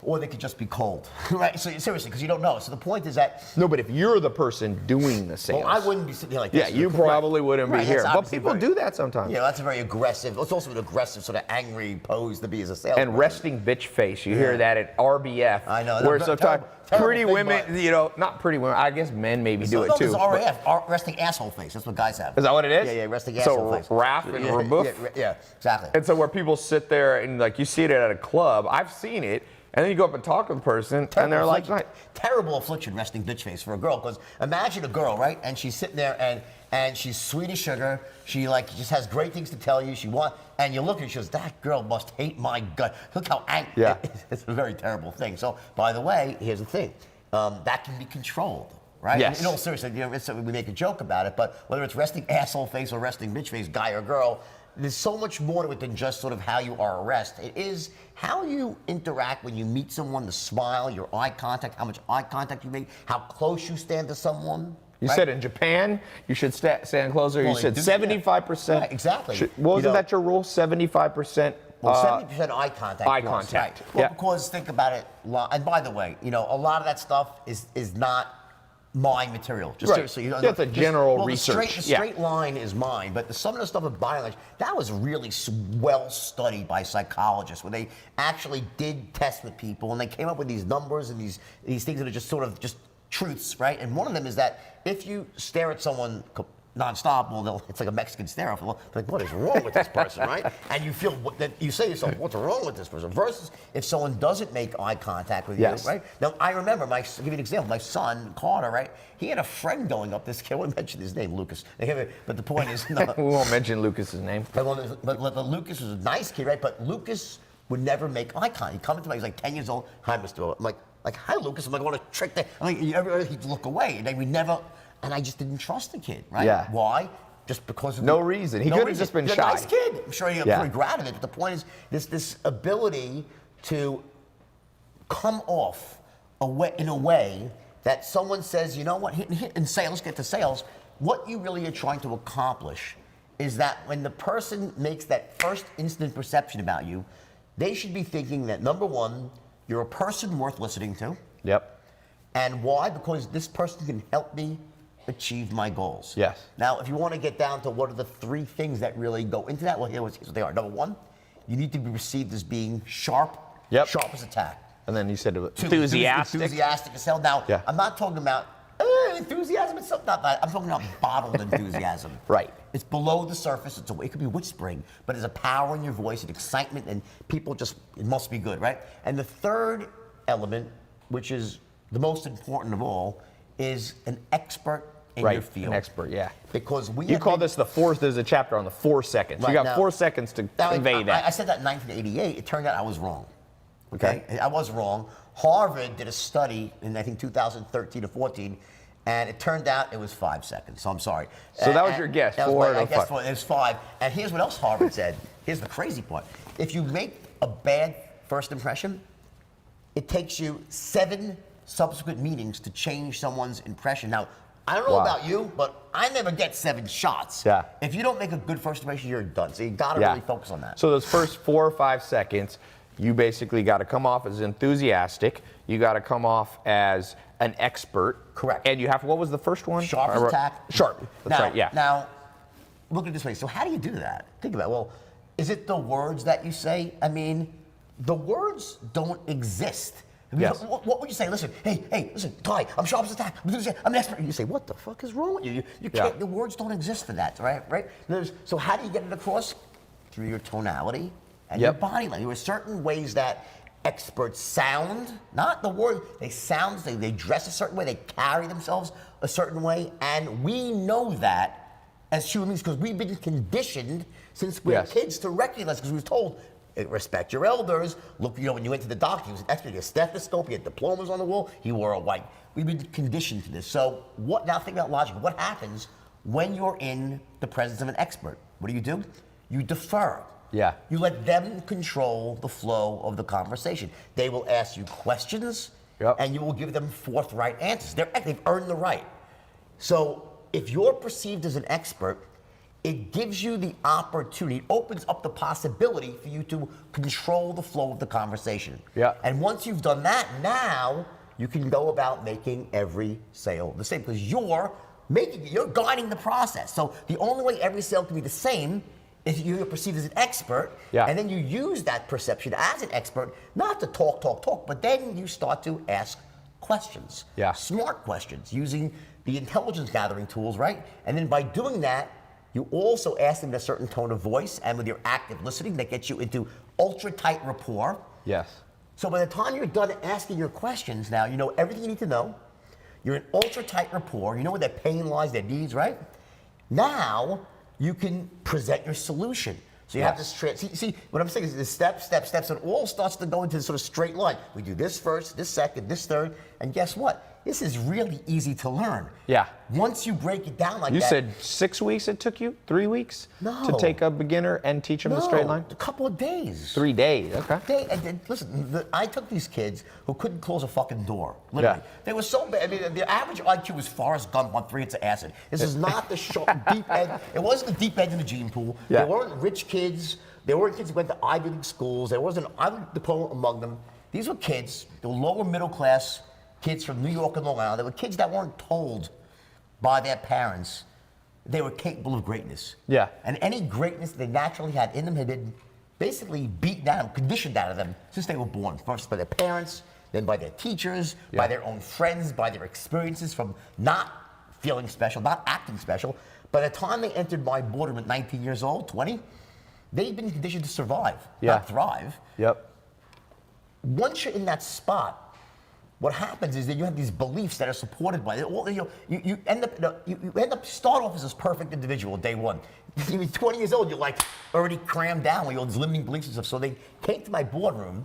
Or they could just be cold, right? So seriously, because you don't know. So the point is that. No, but if you're the person doing the sales. Well, I wouldn't be sitting here like Yeah, this. you probably wouldn't be Right, here. that's But obviously people do that sometimes. That's a very aggressive. It's also an aggressive, sort of angry pose to be as a salesperson. And resting bitch face. You hear that at RBF. I know. Where Terrible- sometimes terrible pretty big women, butt. not pretty women, I guess men maybe do it No, too. there's but- RAF, resting asshole face. That's what guys have. Is that what it is? Yeah, resting asshole face. So RAF and rebuff? Yeah, exactly. And so where people sit there and like you see it at a club, I've seen it, and then you go up and talk to the person, and they're like, terrible affliction, resting bitch face for a girl. Because imagine a girl, right? And she's sitting there and she's sweet as sugar. She just has great things to tell you. And you look at her, she goes, that girl must hate my gut. Look how angry. Yeah. It's a very terrible thing. So, by the way, here's the thing. That can be controlled. Right? Yes. In all seriousness, we make a joke about it, but whether it's resting asshole face or resting bitch face, guy or girl, there's so much more to it than just sort of how you are addressed. It is how you interact when you meet someone, the smile, your eye contact, how much eye contact you make, how close you stand to someone. You right? said in Japan, you should stand closer. Well, you said they do, 75%. yeah. Right, exactly. Wasn't that your rule? 75%? Well, 70% eye contact. Eye plus, contact. Right. Well, Yeah. because think about it, and by the way, a lot of that stuff is not my material. Just Right. seriously, That's a general research. The straight line is mine, but some of the stuff with body language, that was really well studied by psychologists, where they actually did tests with people, and they came up with these numbers and these things that are just sort of just truths, right? And one of them is that if you stare at someone nonstop, well, it's like a Mexican stare off. Like, what is wrong with this person, right? And you feel that you say to yourself, what's wrong with this person? Versus if someone doesn't make eye contact with Yes. you, right? Now, I remember, I'll give you an example. My son, Carter, right? He had a friend going up this kid. I won't mention his name, Lucas. But the point is, no. We won't mention Lucas's name. But Lucas was a nice kid, right? But Lucas would never make eye contact. He'd come into me, he's like 10 years old. Hi, Mr. O. I'm like, hi, Lucas. I'm like, I want to trick that. I'm like, he'd look away. And then we never, and I just didn't trust the kid, right? Yeah. Why? Just because of No reason. He could have just been He's shy. a nice kid. I'm sure he Yeah. pretty glad of it. But the point is, this ability to come off in a way that someone says, you know what, in sales, get to sales, what you really are trying to accomplish is that when the person makes that first instant perception about you, they should be thinking that, number one, you're a person worth listening to. Yep. And why? Because this person can help me achieve my goals. Yes. Now, if you want to get down to what are the three things that really go into that, well, here's what they are. Number one, you need to be perceived as being sharp, Yep. sharp as a tack. And then you said Two, enthusiastic. Enthusiastic as hell. Now, Yeah. I'm not talking about enthusiasm. It's something not that. I'm talking about bottled enthusiasm. Right. It's below the surface. It could be whispering, but there's a power in your voice, an excitement, and people it must be good, right? And the third element, which is the most important of all, is an expert in your field. An expert, yeah. Because You call this there's a chapter on the 4 seconds. Right, You got now- 4 seconds to convey that. I said that in 1988. It turned out I was wrong. Okay? I was wrong. Harvard did a study in, I think, 2013 or 14, and it turned out it was 5 seconds. So I'm sorry. So that was your guess, that was 4 my- I or guess 5. it was 5. And here's what else Harvard said. Here's the crazy part. If you make a bad first impression, it takes you 7 subsequent meetings to change someone's impression. Now, I don't know Wow. about you, but I never get 7 shots. Yeah. If you don't make a good first impression, you're done. So you got to Yeah. really focus on that. So those first 4 or 5 seconds, you basically got to come off as enthusiastic. You got to come off as an expert. Correct. And you have, what was the first one? Sharp as a tack. Sharp. That's right, yeah. Now, look at it this way. So how do you do that? Think about it. Well, is it the words that you say? I mean, the words don't exist. I mean, Yes. what would you say? Listen, hey, listen, Tai, I'm sharp as a tack. I'm an expert. And you say, what the fuck is wrong with you? You can't, Yeah. the words don't exist for that, right? So how do you get it across? through your tonality and your body language. There are certain ways that experts sound, not the word, they sound, they dress a certain way, they carry themselves a certain way, and we know that as human beings because we've been conditioned since we were kids to recognize, because we were told, respect your elders. Look, when you went to the doctor, he was an expert. He had a stethoscope, he had diplomas on the wall, he wore a white. We've been conditioned to this. So now think about logic. What happens when you're in the presence of an expert? What do? You defer. Yeah. You let them control the flow of the conversation. They will ask you questions, and you will give them forthright answers. They've earned the right. So if you're perceived as an expert, it gives you the opportunity, it opens up the possibility for you to control the flow of the conversation. Yeah. And once you've done that, now you can go about making every sale the same, because you're guiding the process. So the only way every sale can be the same is you're perceived as an expert, and then you use that perception as an expert, not to talk, but then you start to ask questions, smart questions, using the intelligence gathering tools, right? And then by doing that, you also ask them in a certain tone of voice, and with your active listening, that gets you into ultra tight rapport. Yes. So by the time you're done asking your questions, now you know everything you need to know. You're in ultra tight rapport. You know where their pain lies, their needs, right? Now you can present your solution. So you have this see, what I'm saying is the steps, and it all starts to go into this sort of straight line. We do this first, this second, this third, and guess what? This is really easy to learn. Yeah. Once you break it down like that. You said 6 weeks it took you? 3 weeks? No. To take a beginner and teach them the straight line? A couple of days. 3 days, okay. And then, listen, I took these kids who couldn't close a fucking door, literally. Yeah. They were so bad. I mean, the average IQ was Forrest Gump on 3 hits of acid. This is not the deep end. It wasn't the deep end in the gene pool. Yeah. They weren't rich kids. They weren't kids who went to Ivy League schools. There wasn't an Ivy League diploma among them. These were kids, they were lower middle class kids from New York and Long Island. They were kids that weren't told by their parents they were capable of greatness. Yeah. And any greatness they naturally had in them had been basically beaten out of, conditioned out of them since they were born. First by their parents, then by their teachers, by their own friends, by their experiences from not feeling special, not acting special. By the time they entered my boardroom at 19 years old, 20, they'd been conditioned to survive, not thrive. Yep. Once you're in that spot, what happens is that you have these beliefs that are supported by it. You end up start off as this perfect individual day one. You're 20 years old, you're like already crammed down with all these limiting beliefs and stuff. So they came to my boardroom,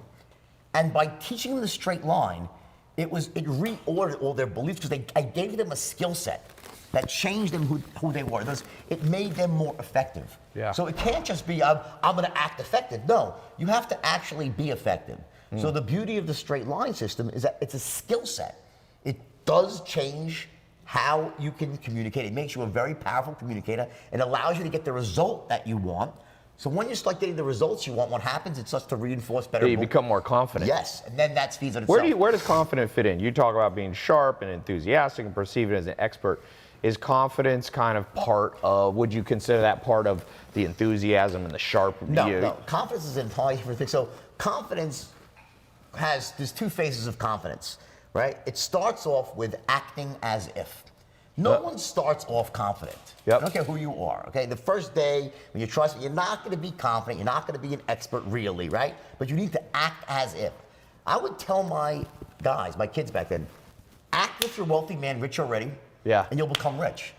and by teaching them the straight line, it reordered all their beliefs, because I gave them a skill set that changed them who they were. It made them more effective. Yeah. So it can't just be I'm going to act effective. No, you have to actually be effective. So the beauty of the straight line system is that it's a skill set. It does change how you can communicate. It makes you a very powerful communicator and allows you to get the result that you want. So when you start getting the results you want, what happens? It starts to reinforce better. You become more confident. Yes, and then that feeds on itself. Where does confidence fit in? You talk about being sharp and enthusiastic and perceived as an expert. Is confidence kind of part of, would you consider that part of the enthusiasm and the sharp view? No. Confidence is an entirely different thing. So confidence there's 2 phases of confidence, right? It starts off with acting as if. No one starts off confident. I don't care who you are, okay? The first day, when you trust me, you're not gonna be confident, you're not gonna be an expert really, right? But you need to act as if. I would tell my guys, my kids back then, act as you're a wealthy man, rich already, and you'll become rich.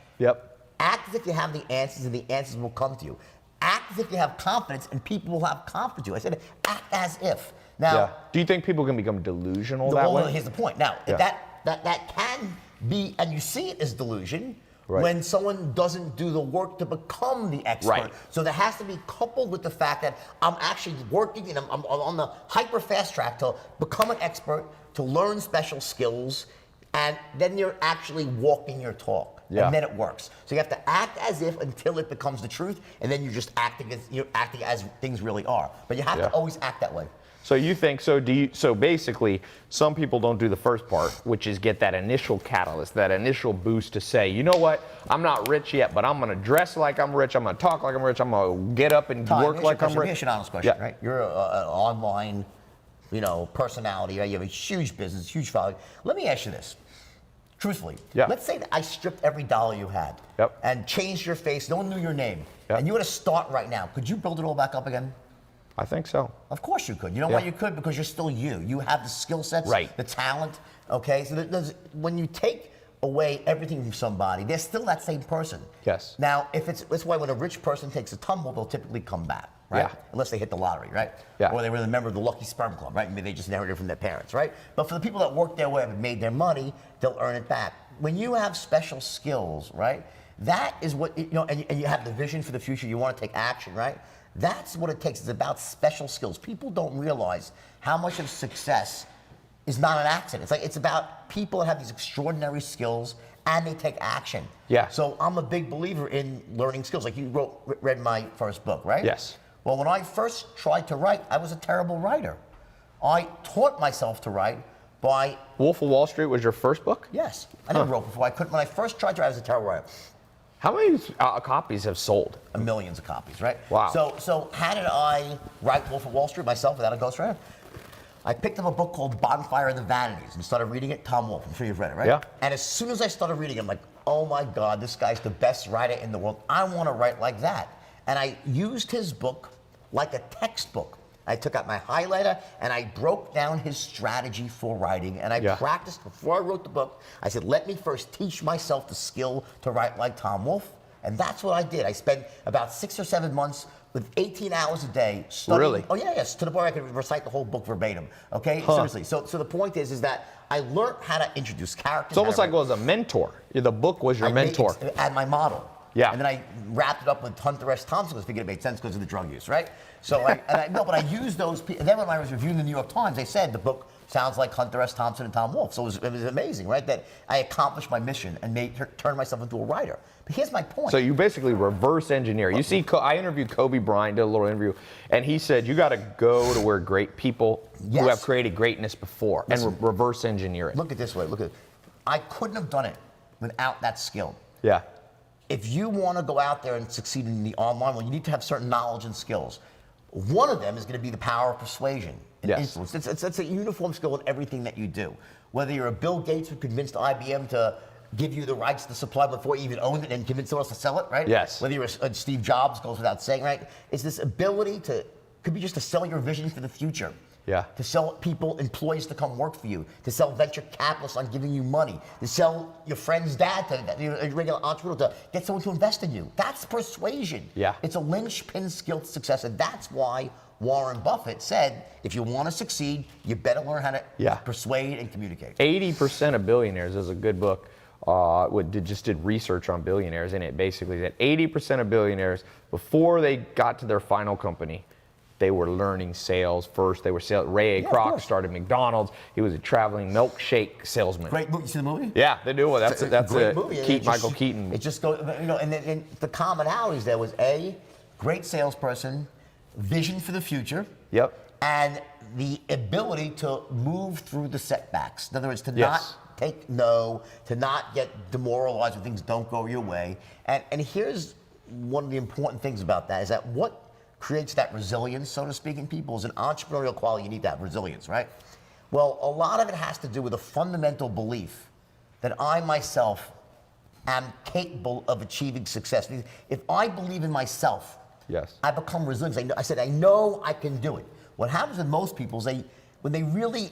Act as if you have the answers, and the answers will come to you. Act as if you have confidence, and people will have confidence in you. I said, act as if. Now, do you think people can become delusional that way? Here's the point. Now, that can be, and you see it as delusion when someone doesn't do the work to become the expert. Right. So there has to be coupled with the fact that I'm actually working and I'm on the hyper fast track to become an expert, to learn special skills, and then you're actually walking your talk. And then it works. So you have to act as if until it becomes the truth, and then you're acting as things really are. But you have to always act that way. So you think, so basically, some people don't do the first part, which is get that initial catalyst, that initial boost to say, you know what, I'm not rich yet, but I'm gonna dress like I'm rich, I'm gonna talk like I'm rich, I'm gonna get up and work like I'm rich. Here's an honest question, right? You're an online, personality, right? You have a huge business, huge following. Let me ask you this. Truthfully. Yeah. Let's say that I stripped every dollar you had. Yep. And changed your face. No one knew your name. Yep. And you were to start right now. Could you build it all back up again? I think so. Of course you could. You know why you could? Because you're still you. You have the skill sets, Right. the talent. Okay. So when you take away everything from somebody, they're still that same person. Yes. Now, that's why when a rich person takes a tumble, they'll typically come back, right? Yeah. Unless they hit the lottery, right? Yeah. Or they were a member of the Lucky Sperm Club, right? Maybe they just inherited it from their parents, right? But for the people that worked their way up and made their money, they'll earn it back. When you have special skills, right? That is what, and you have the vision for the future, you want to take action, right? That's what it takes. It's about special skills. People don't realize how much of success is not an accident. It's about people that have these extraordinary skills and they take action. Yeah. So I'm a big believer in learning skills. Like you read my first book, right? Yes. Well, when I first tried to write, I was a terrible writer. I taught myself to write by... Wolf of Wall Street was your first book? Yes. I never wrote before. When I first tried to write, I was a terrible writer. How many copies have sold? Millions of copies, right? Wow. So how did I write Wolf of Wall Street myself without a ghostwriter? I picked up a book called Bonfire of the Vanities and started reading it. Tom Wolfe, I'm sure you've read it, right? Yeah. And as soon as I started reading it, I'm like, oh my God, this guy's the best writer in the world. I want to write like that. And I used his book like a textbook. I took out my highlighter and I broke down his strategy for writing and I practiced before I wrote the book. I said, let me first teach myself the skill to write like Tom Wolfe. And that's what I did. I spent about 6 or 7 months with 18 hours a day studying. Really? Oh yeah, yes. To the point where I could recite the whole book verbatim. Okay, seriously. So the point is that I learned how to introduce characters. It's almost like it was a mentor. The book was your mentor. And my model. Yeah. And then I wrapped it up with Hunter S. Thompson because I figured it made sense because of the drug use, right? So but I used those. And then when I was reviewing the New York Times, they said the book sounds like Hunter S. Thompson and Tom Wolfe. So it was amazing, right? That I accomplished my mission and turned myself into a writer. But here's my point. So you basically reverse engineer. You see, I interviewed Kobe Bryant, did a little interview, and he said you got to go to where great people who have created greatness before and reverse engineer it. Look at it this way. I couldn't have done it without that skill. Yeah. If you want to go out there and succeed in the online world, you need to have certain knowledge and skills. One of them is going to be the power of persuasion and influence. It's a uniform skill in everything that you do. Whether you're a Bill Gates who convinced IBM to give you the rights to supply before you even owned it and convince someone else to sell it, right? Yes. Whether you're a Steve Jobs, goes without saying, right? It's this ability could be just to sell your vision for the future. Yeah. To sell people, employees to come work for you. To sell venture capitalists on giving you money. To sell your friend's dad, a regular entrepreneur, to get someone to invest in you. That's persuasion. Yeah. It's a linchpin skill to success, and that's why Warren Buffett said, if you want to succeed, you better learn how to persuade and communicate. 80% of billionaires is a good book. Just did research on billionaires, and it basically said 80% of billionaires, before they got to their final company, they were learning sales first. They were Ray Kroc started McDonald's. He was a traveling milkshake salesman. Great movie. You see the movie? Yeah, they do. That's a great movie. Michael Keaton. It just goes, and the commonalities there was great salesperson, vision for the future. Yep. And the ability to move through the setbacks. In other words, to not take no, to not get demoralized when things don't go your way. And here's one of the important things about that is that what creates that resilience, so to speak, in people is an entrepreneurial quality. You need that resilience, right? Well, a lot of it has to do with a fundamental belief that I myself am capable of achieving success. If I believe in myself, I become resilient. I said, I know I can do it. What happens with most people is when they really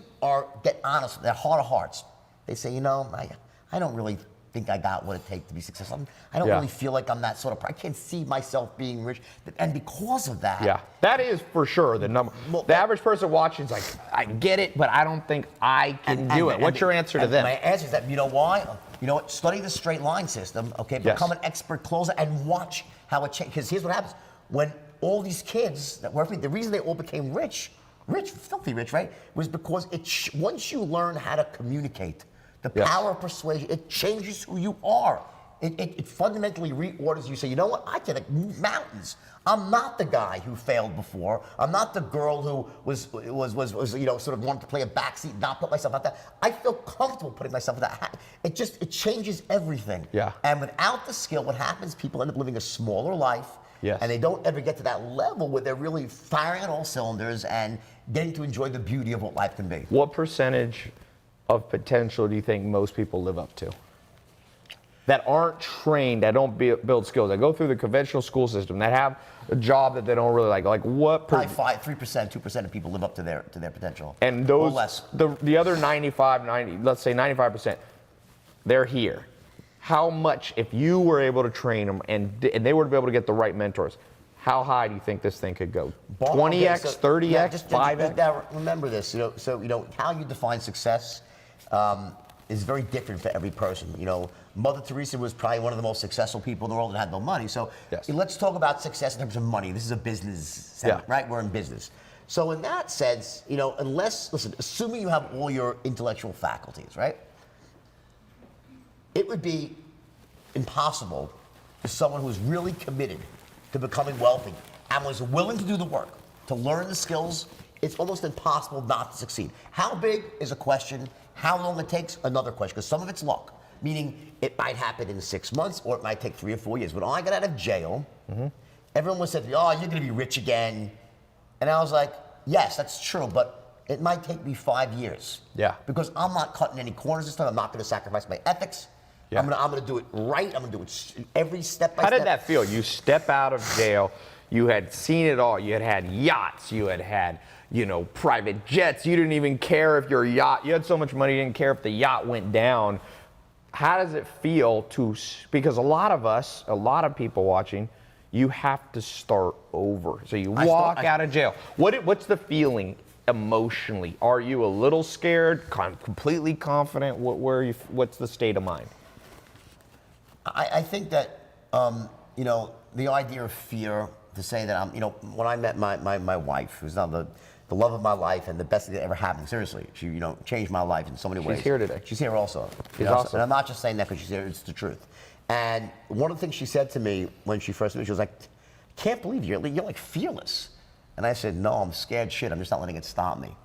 get honest with their heart of hearts, they say, I don't really think I got what it takes to be successful. I don't really feel like I'm that sort of person. I can't see myself being rich. And because of that. Yeah, that is for sure the number. The average person watching is like, I get it, but I don't think I can do it. What's your answer to them? My answer is that, you know why? You know what? Study the straight line system, okay? Become an expert closer and watch how it changes. Because here's what happens. When all these kids that work for me, the reason they all became rich, filthy rich, right? Was because once you learn how to communicate, the power of persuasion, it changes who you are. It fundamentally reorders you. Say, you know what? I can move mountains. I'm not the guy who failed before. I'm not the girl who was sort of wanted to play a backseat and not put myself out there. I feel comfortable putting myself in that. It changes everything. Yeah. And without the skill, what happens? People end up living a smaller life. Yes. And they don't ever get to that level where they're really firing on all cylinders and getting to enjoy the beauty of what life can be. What percentage of potential do you think most people live up to? That aren't trained, that don't build skills, that go through the conventional school system, that have a job that they don't really like. Like what? Probably 3%, 2% of people live up to their potential. And those, or less. the other 90, let's say 95%, they're here. How much, if you were able to train them and they were to be able to get the right mentors, how high do you think this thing could go? 20x, 30x, 5x? Now remember this, so how you define success is very different for every person. Mother Teresa was probably one of the most successful people in the world and had no money. So yes. Let's talk about success in terms of money. This is a business segment, right? We're in business. So in that sense, assuming you have all your intellectual faculties, right? It would be impossible for someone who's really committed to becoming wealthy and was willing to do the work, to learn the skills. It's almost impossible not to succeed. How big is a question? How long it takes, another question, because some of it's luck. Meaning it might happen in 6 months or it might take 3 or 4 years. When I got out of jail, everyone was saying to me, oh, you're going to be rich again. And I was like, yes, that's true, but it might take me 5 years. Yeah. Because I'm not cutting any corners this time. I'm not going to sacrifice my ethics. Yeah. I'm going to do it right. I'm going to do it every step by step. How did that feel? You step out of jail. You had seen it all. You had yachts. You had private jets. You didn't even care if your yacht, you had so much money, you didn't care if the yacht went down. How does it feel because a lot of people watching, you have to start over. So you walk out of jail. What's the feeling emotionally? Are you a little scared, completely confident? What's the state of mind? I think that, the idea of fear, to say that when I met my wife, who's now the love of my life and the best thing that ever happened, seriously, she, changed my life in so many ways. She's here today. She's here also. She's awesome. And I'm not just saying that because she's here, it's the truth. And one of the things she said to me when she first met me, she was like, I can't believe you're like fearless. And I said, no, I'm scared shit. I'm just not letting it stop me.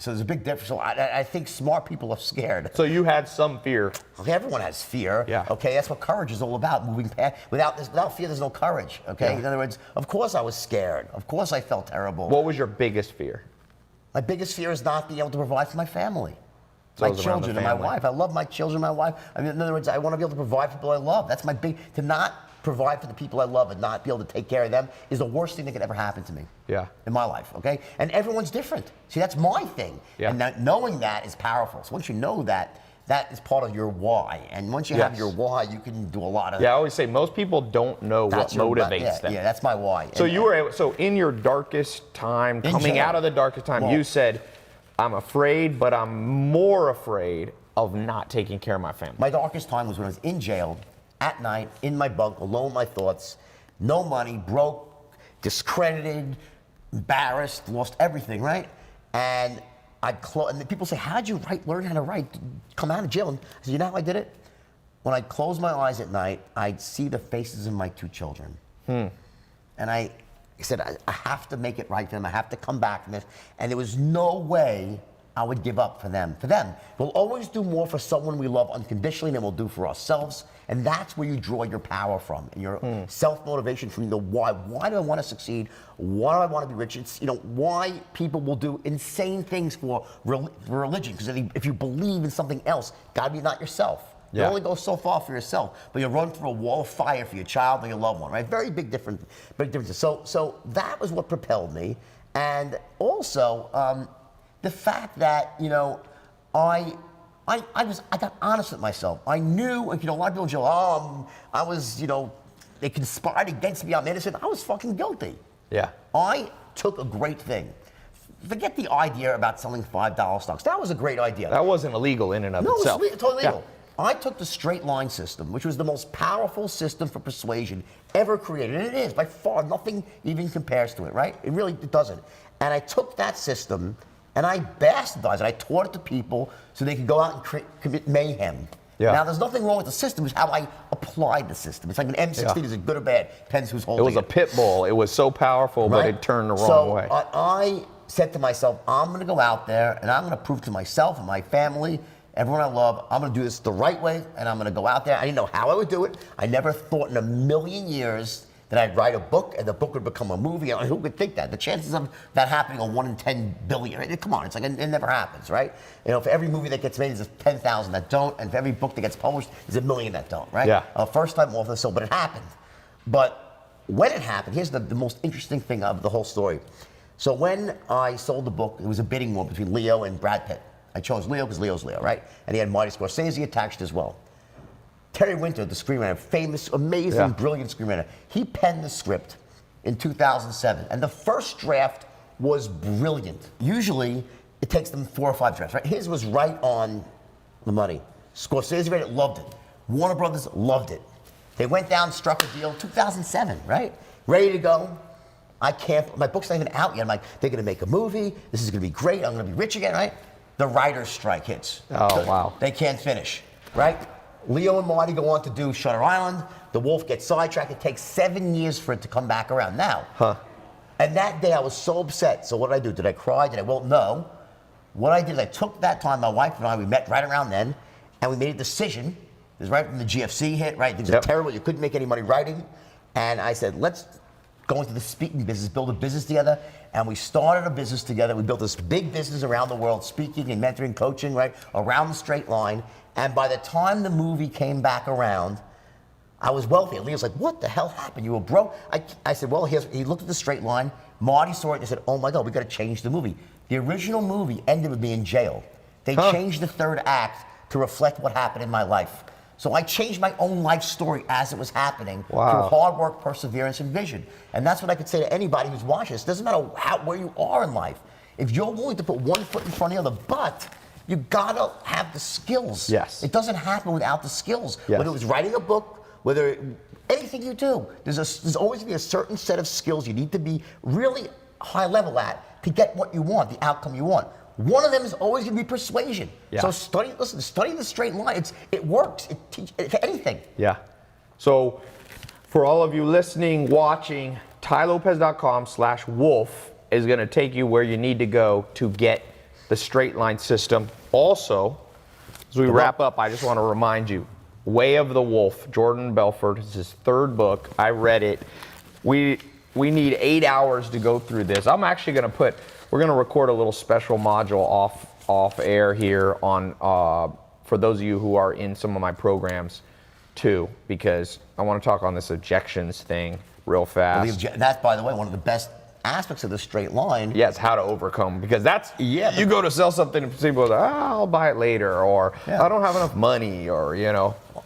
So there's a big difference. So I think smart people are scared. So you had some fear. Okay, everyone has fear. Yeah. Okay, that's what courage is all about. Moving past. Without fear, there's no courage. Okay. Yeah. In other words, of course I was scared. Of course I felt terrible. What was your biggest fear? My biggest fear is not being able to provide for my family. So my children and my wife. I love my children and my wife. I mean, in other words, I want to be able to provide for people I love. That's my to not provide for the people I love and not be able to take care of them is the worst thing that could ever happen to me. Yeah. In my life, okay? And everyone's different. See, that's my thing. Yeah. And knowing that is powerful. So once you know that, that is part of your why. And once you have your why, you can do a lot of. Yeah, I always say most people don't know what motivates them. Yeah, that's my why. So so in your darkest time, coming out of the darkest time, you said, I'm afraid, but I'm more afraid of not taking care of my family. My darkest time was when I was in jail, at night, in my bunk, alone with my thoughts, no money, broke, discredited, embarrassed, lost everything, right? And and people say, how'd you learn how to write, come out of jail? And I said, you know how I did it? When I closed my eyes at night, I'd see the faces of my 2 children. And I said, I have to make it right for them. I have to come back from this. And there was no way I would give up for them. We'll always do more for someone we love unconditionally than we'll do for ourselves. And that's where you draw your power from and your self-motivation from the why. Why do I want to succeed? Why do I want to be rich? It's, why people will do insane things for religion. Because if you believe in something else, gotta be not yourself. You only go so far for yourself, but you run through a wall of fire for your child and your loved one, right? Very big differences. So that was what propelled me. And also, the fact that, I got honest with myself. I knew, a lot of people go, I was, they conspired against me, I'm innocent. I was fucking guilty. Yeah. I took a great thing. Forget the idea about selling $5 stocks. That was a great idea. That wasn't illegal in and of itself. No, it was totally legal. Yeah. I took the straight line system, which was the most powerful system for persuasion ever created. And it is, by far, nothing even compares to it, right? It doesn't. And I took that system and I bastardized it. I taught it to people so they could go out and commit mayhem. Yeah. Now, there's nothing wrong with the system. It's how I applied the system. It's like an M16. Is it good or bad? Depends who's holding it. It was a pit bull. It was so powerful, right? But it turned the wrong way. So I said to myself, I'm going to go out there and I'm going to prove to myself and my family, everyone I love, I'm going to do this the right way, and I'm going to go out there. I didn't know how I would do it. I never thought in a million years then I'd write a book, and the book would become a movie. And who could think that? The chances of that happening are 1 in 10 billion. Come on, it's like it never happens, right? You know, for every movie that gets made, there's 10,000 that don't, and for every book that gets published, there's 1 million that don't, right? Yeah. First time author, so, but it happened. But when it happened, here's the most interesting thing of the whole story. So when I sold the book, it was a bidding war between Leo and Brad Pitt. I chose Leo because Leo's Leo, right? And he had Marty Scorsese attached as well. Terry Winter, the screenwriter, famous, amazing, brilliant screenwriter, he penned the script in 2007. And the first draft was brilliant. Usually, it takes them 4 or 5 drafts, right? His was right on the money. Scorsese read it, loved it. Warner Brothers loved it. They went down, struck a deal, 2007, right? Ready to go. My book's not even out yet. I'm like, they're gonna make a movie, this is gonna be great, I'm gonna be rich again, right? The writer's strike hits. Oh, wow. They can't finish, right? Leo and Marty go on to do Shutter Island. The Wolf gets sidetracked. It takes 7 years for it to come back around now. And that day I was so upset. So what did I do? Did I cry? Did I? Well, no. What I did is I took that time, my wife and I, we met right around then, and we made a decision. It was right when the GFC hit, right? Things were terrible. You couldn't make any money writing. And I said, let's go into the speaking business, build a business together. And we started a business together. We built this big business around the world, speaking and mentoring, coaching, right? Around the straight line. And by the time the movie came back around, I was wealthy. And Leo's like, what the hell happened? You were broke? I said, well, he looked at the straight line. Marty saw it and said, oh my God, we got to change the movie. The original movie ended with me in jail. They changed the third act to reflect what happened in my life. So I changed my own life story as it was happening through hard work, perseverance, and vision. And that's what I could say to anybody who's watching this. It doesn't matter where you are in life. If you're willing to put one foot in front of the other, but you gotta have the skills. Yes. It doesn't happen without the skills. Yes. Whether it was writing a book, anything you do, there's always gonna be a certain set of skills you need to be really high level at to get what you want, the outcome you want. One of them is always going to be persuasion. So study the straight line. It works. It teaches anything. Yeah. So for all of you listening, watching, tailopez.com/wolf is going to take you where you need to go to get the straight line system. Also, as we wrap up, I just want to remind you, Way of the Wolf, Jordan Belfort, is his 3rd book. I read it. We need 8 hours to go through this. I'm actually going to we're going to record a little special module off air here on for those of you who are in some of my programs too, because I want to talk on this objections thing real fast. That's, by the way, one of the best aspects of the straight line. Yes, how to overcome, because that's you go to sell something and people are like, I'll buy it later, or I don't have enough money, or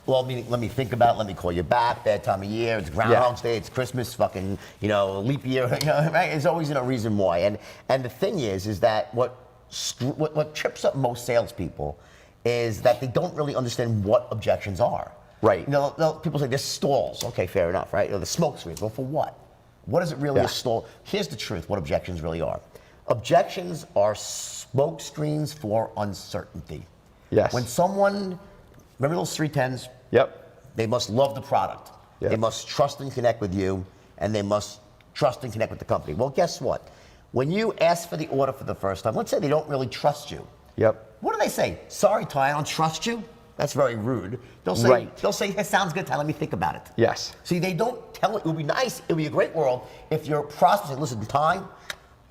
Well, let me think about it. Let me call you back. Bad time of year. It's Groundhog's Day. It's Christmas. Fucking, leap year. Right? There's always a reason why. And the thing is that what trips up most salespeople is that they don't really understand what objections are. Right. People say there's stalls. Okay, fair enough, right? The smoke screens. Well, for what? What is it really a stall? Here's the truth. What objections really are. Objections are smoke screens for uncertainty. Yes. When someone, remember those 310s? Yep. They must love the product. Yep. They must trust and connect with you, and they must trust and connect with the company. Well, guess what? When you ask for the order for the first time, let's say they don't really trust you. Yep. What do they say? Sorry, Ty, I don't trust you. That's very rude. They'll say, it sounds good, Ty, let me think about it. Yes. See, they don't tell it. It would be nice, it would be a great world if your prospect said, listen, Ty,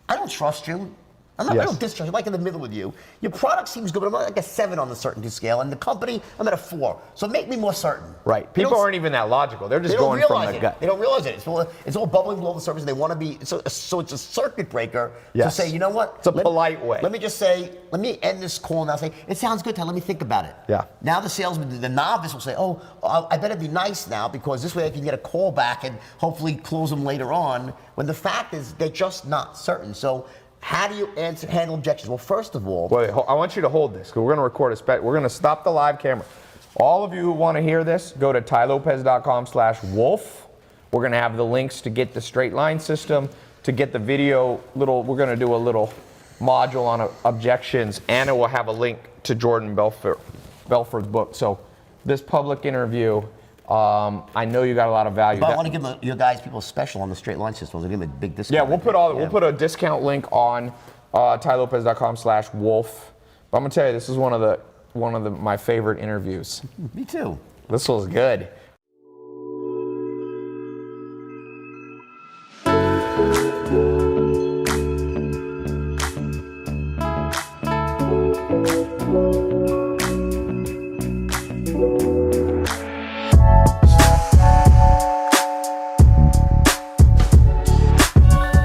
I don't trust you. I don't distrust you. I'm like in the middle with you. Your product seems good, but I'm like a 7 on the certainty scale. And the company, I'm at a 4. So make me more certain. Right. People aren't even that logical. They're just going from the gut. They don't realize it. It's all bubbling below the surface. They want to be, so it's a circuit breaker to say, you know what? It's a polite way. Let me just say, let me end this call now. Say, it sounds good, Ty. Let me think about it. Yeah. Now the salesman, the novice will say, oh, I better be nice now because this way I can get a call back and hopefully close them later on. When the fact is, they're just not certain. So how do you handle objections? Well, first of all... Wait, I want you to hold this, because we're going to record we're going to stop the live camera. All of you who want to hear this, go to tailopez.com/wolf. We're going to have the links to get the straight line system, to get the video we're going to do a little module on objections, and it will have a link to Jordan Belfort's book. So this public interview, I know you got a lot of value. But I want to give you guys people special on the straight line system. I'll give them a big discount. Yeah, we'll put a discount link on tailopez.com/wolf. But I'm gonna tell you, this is one of my favorite interviews. Me too. This was good. Bye.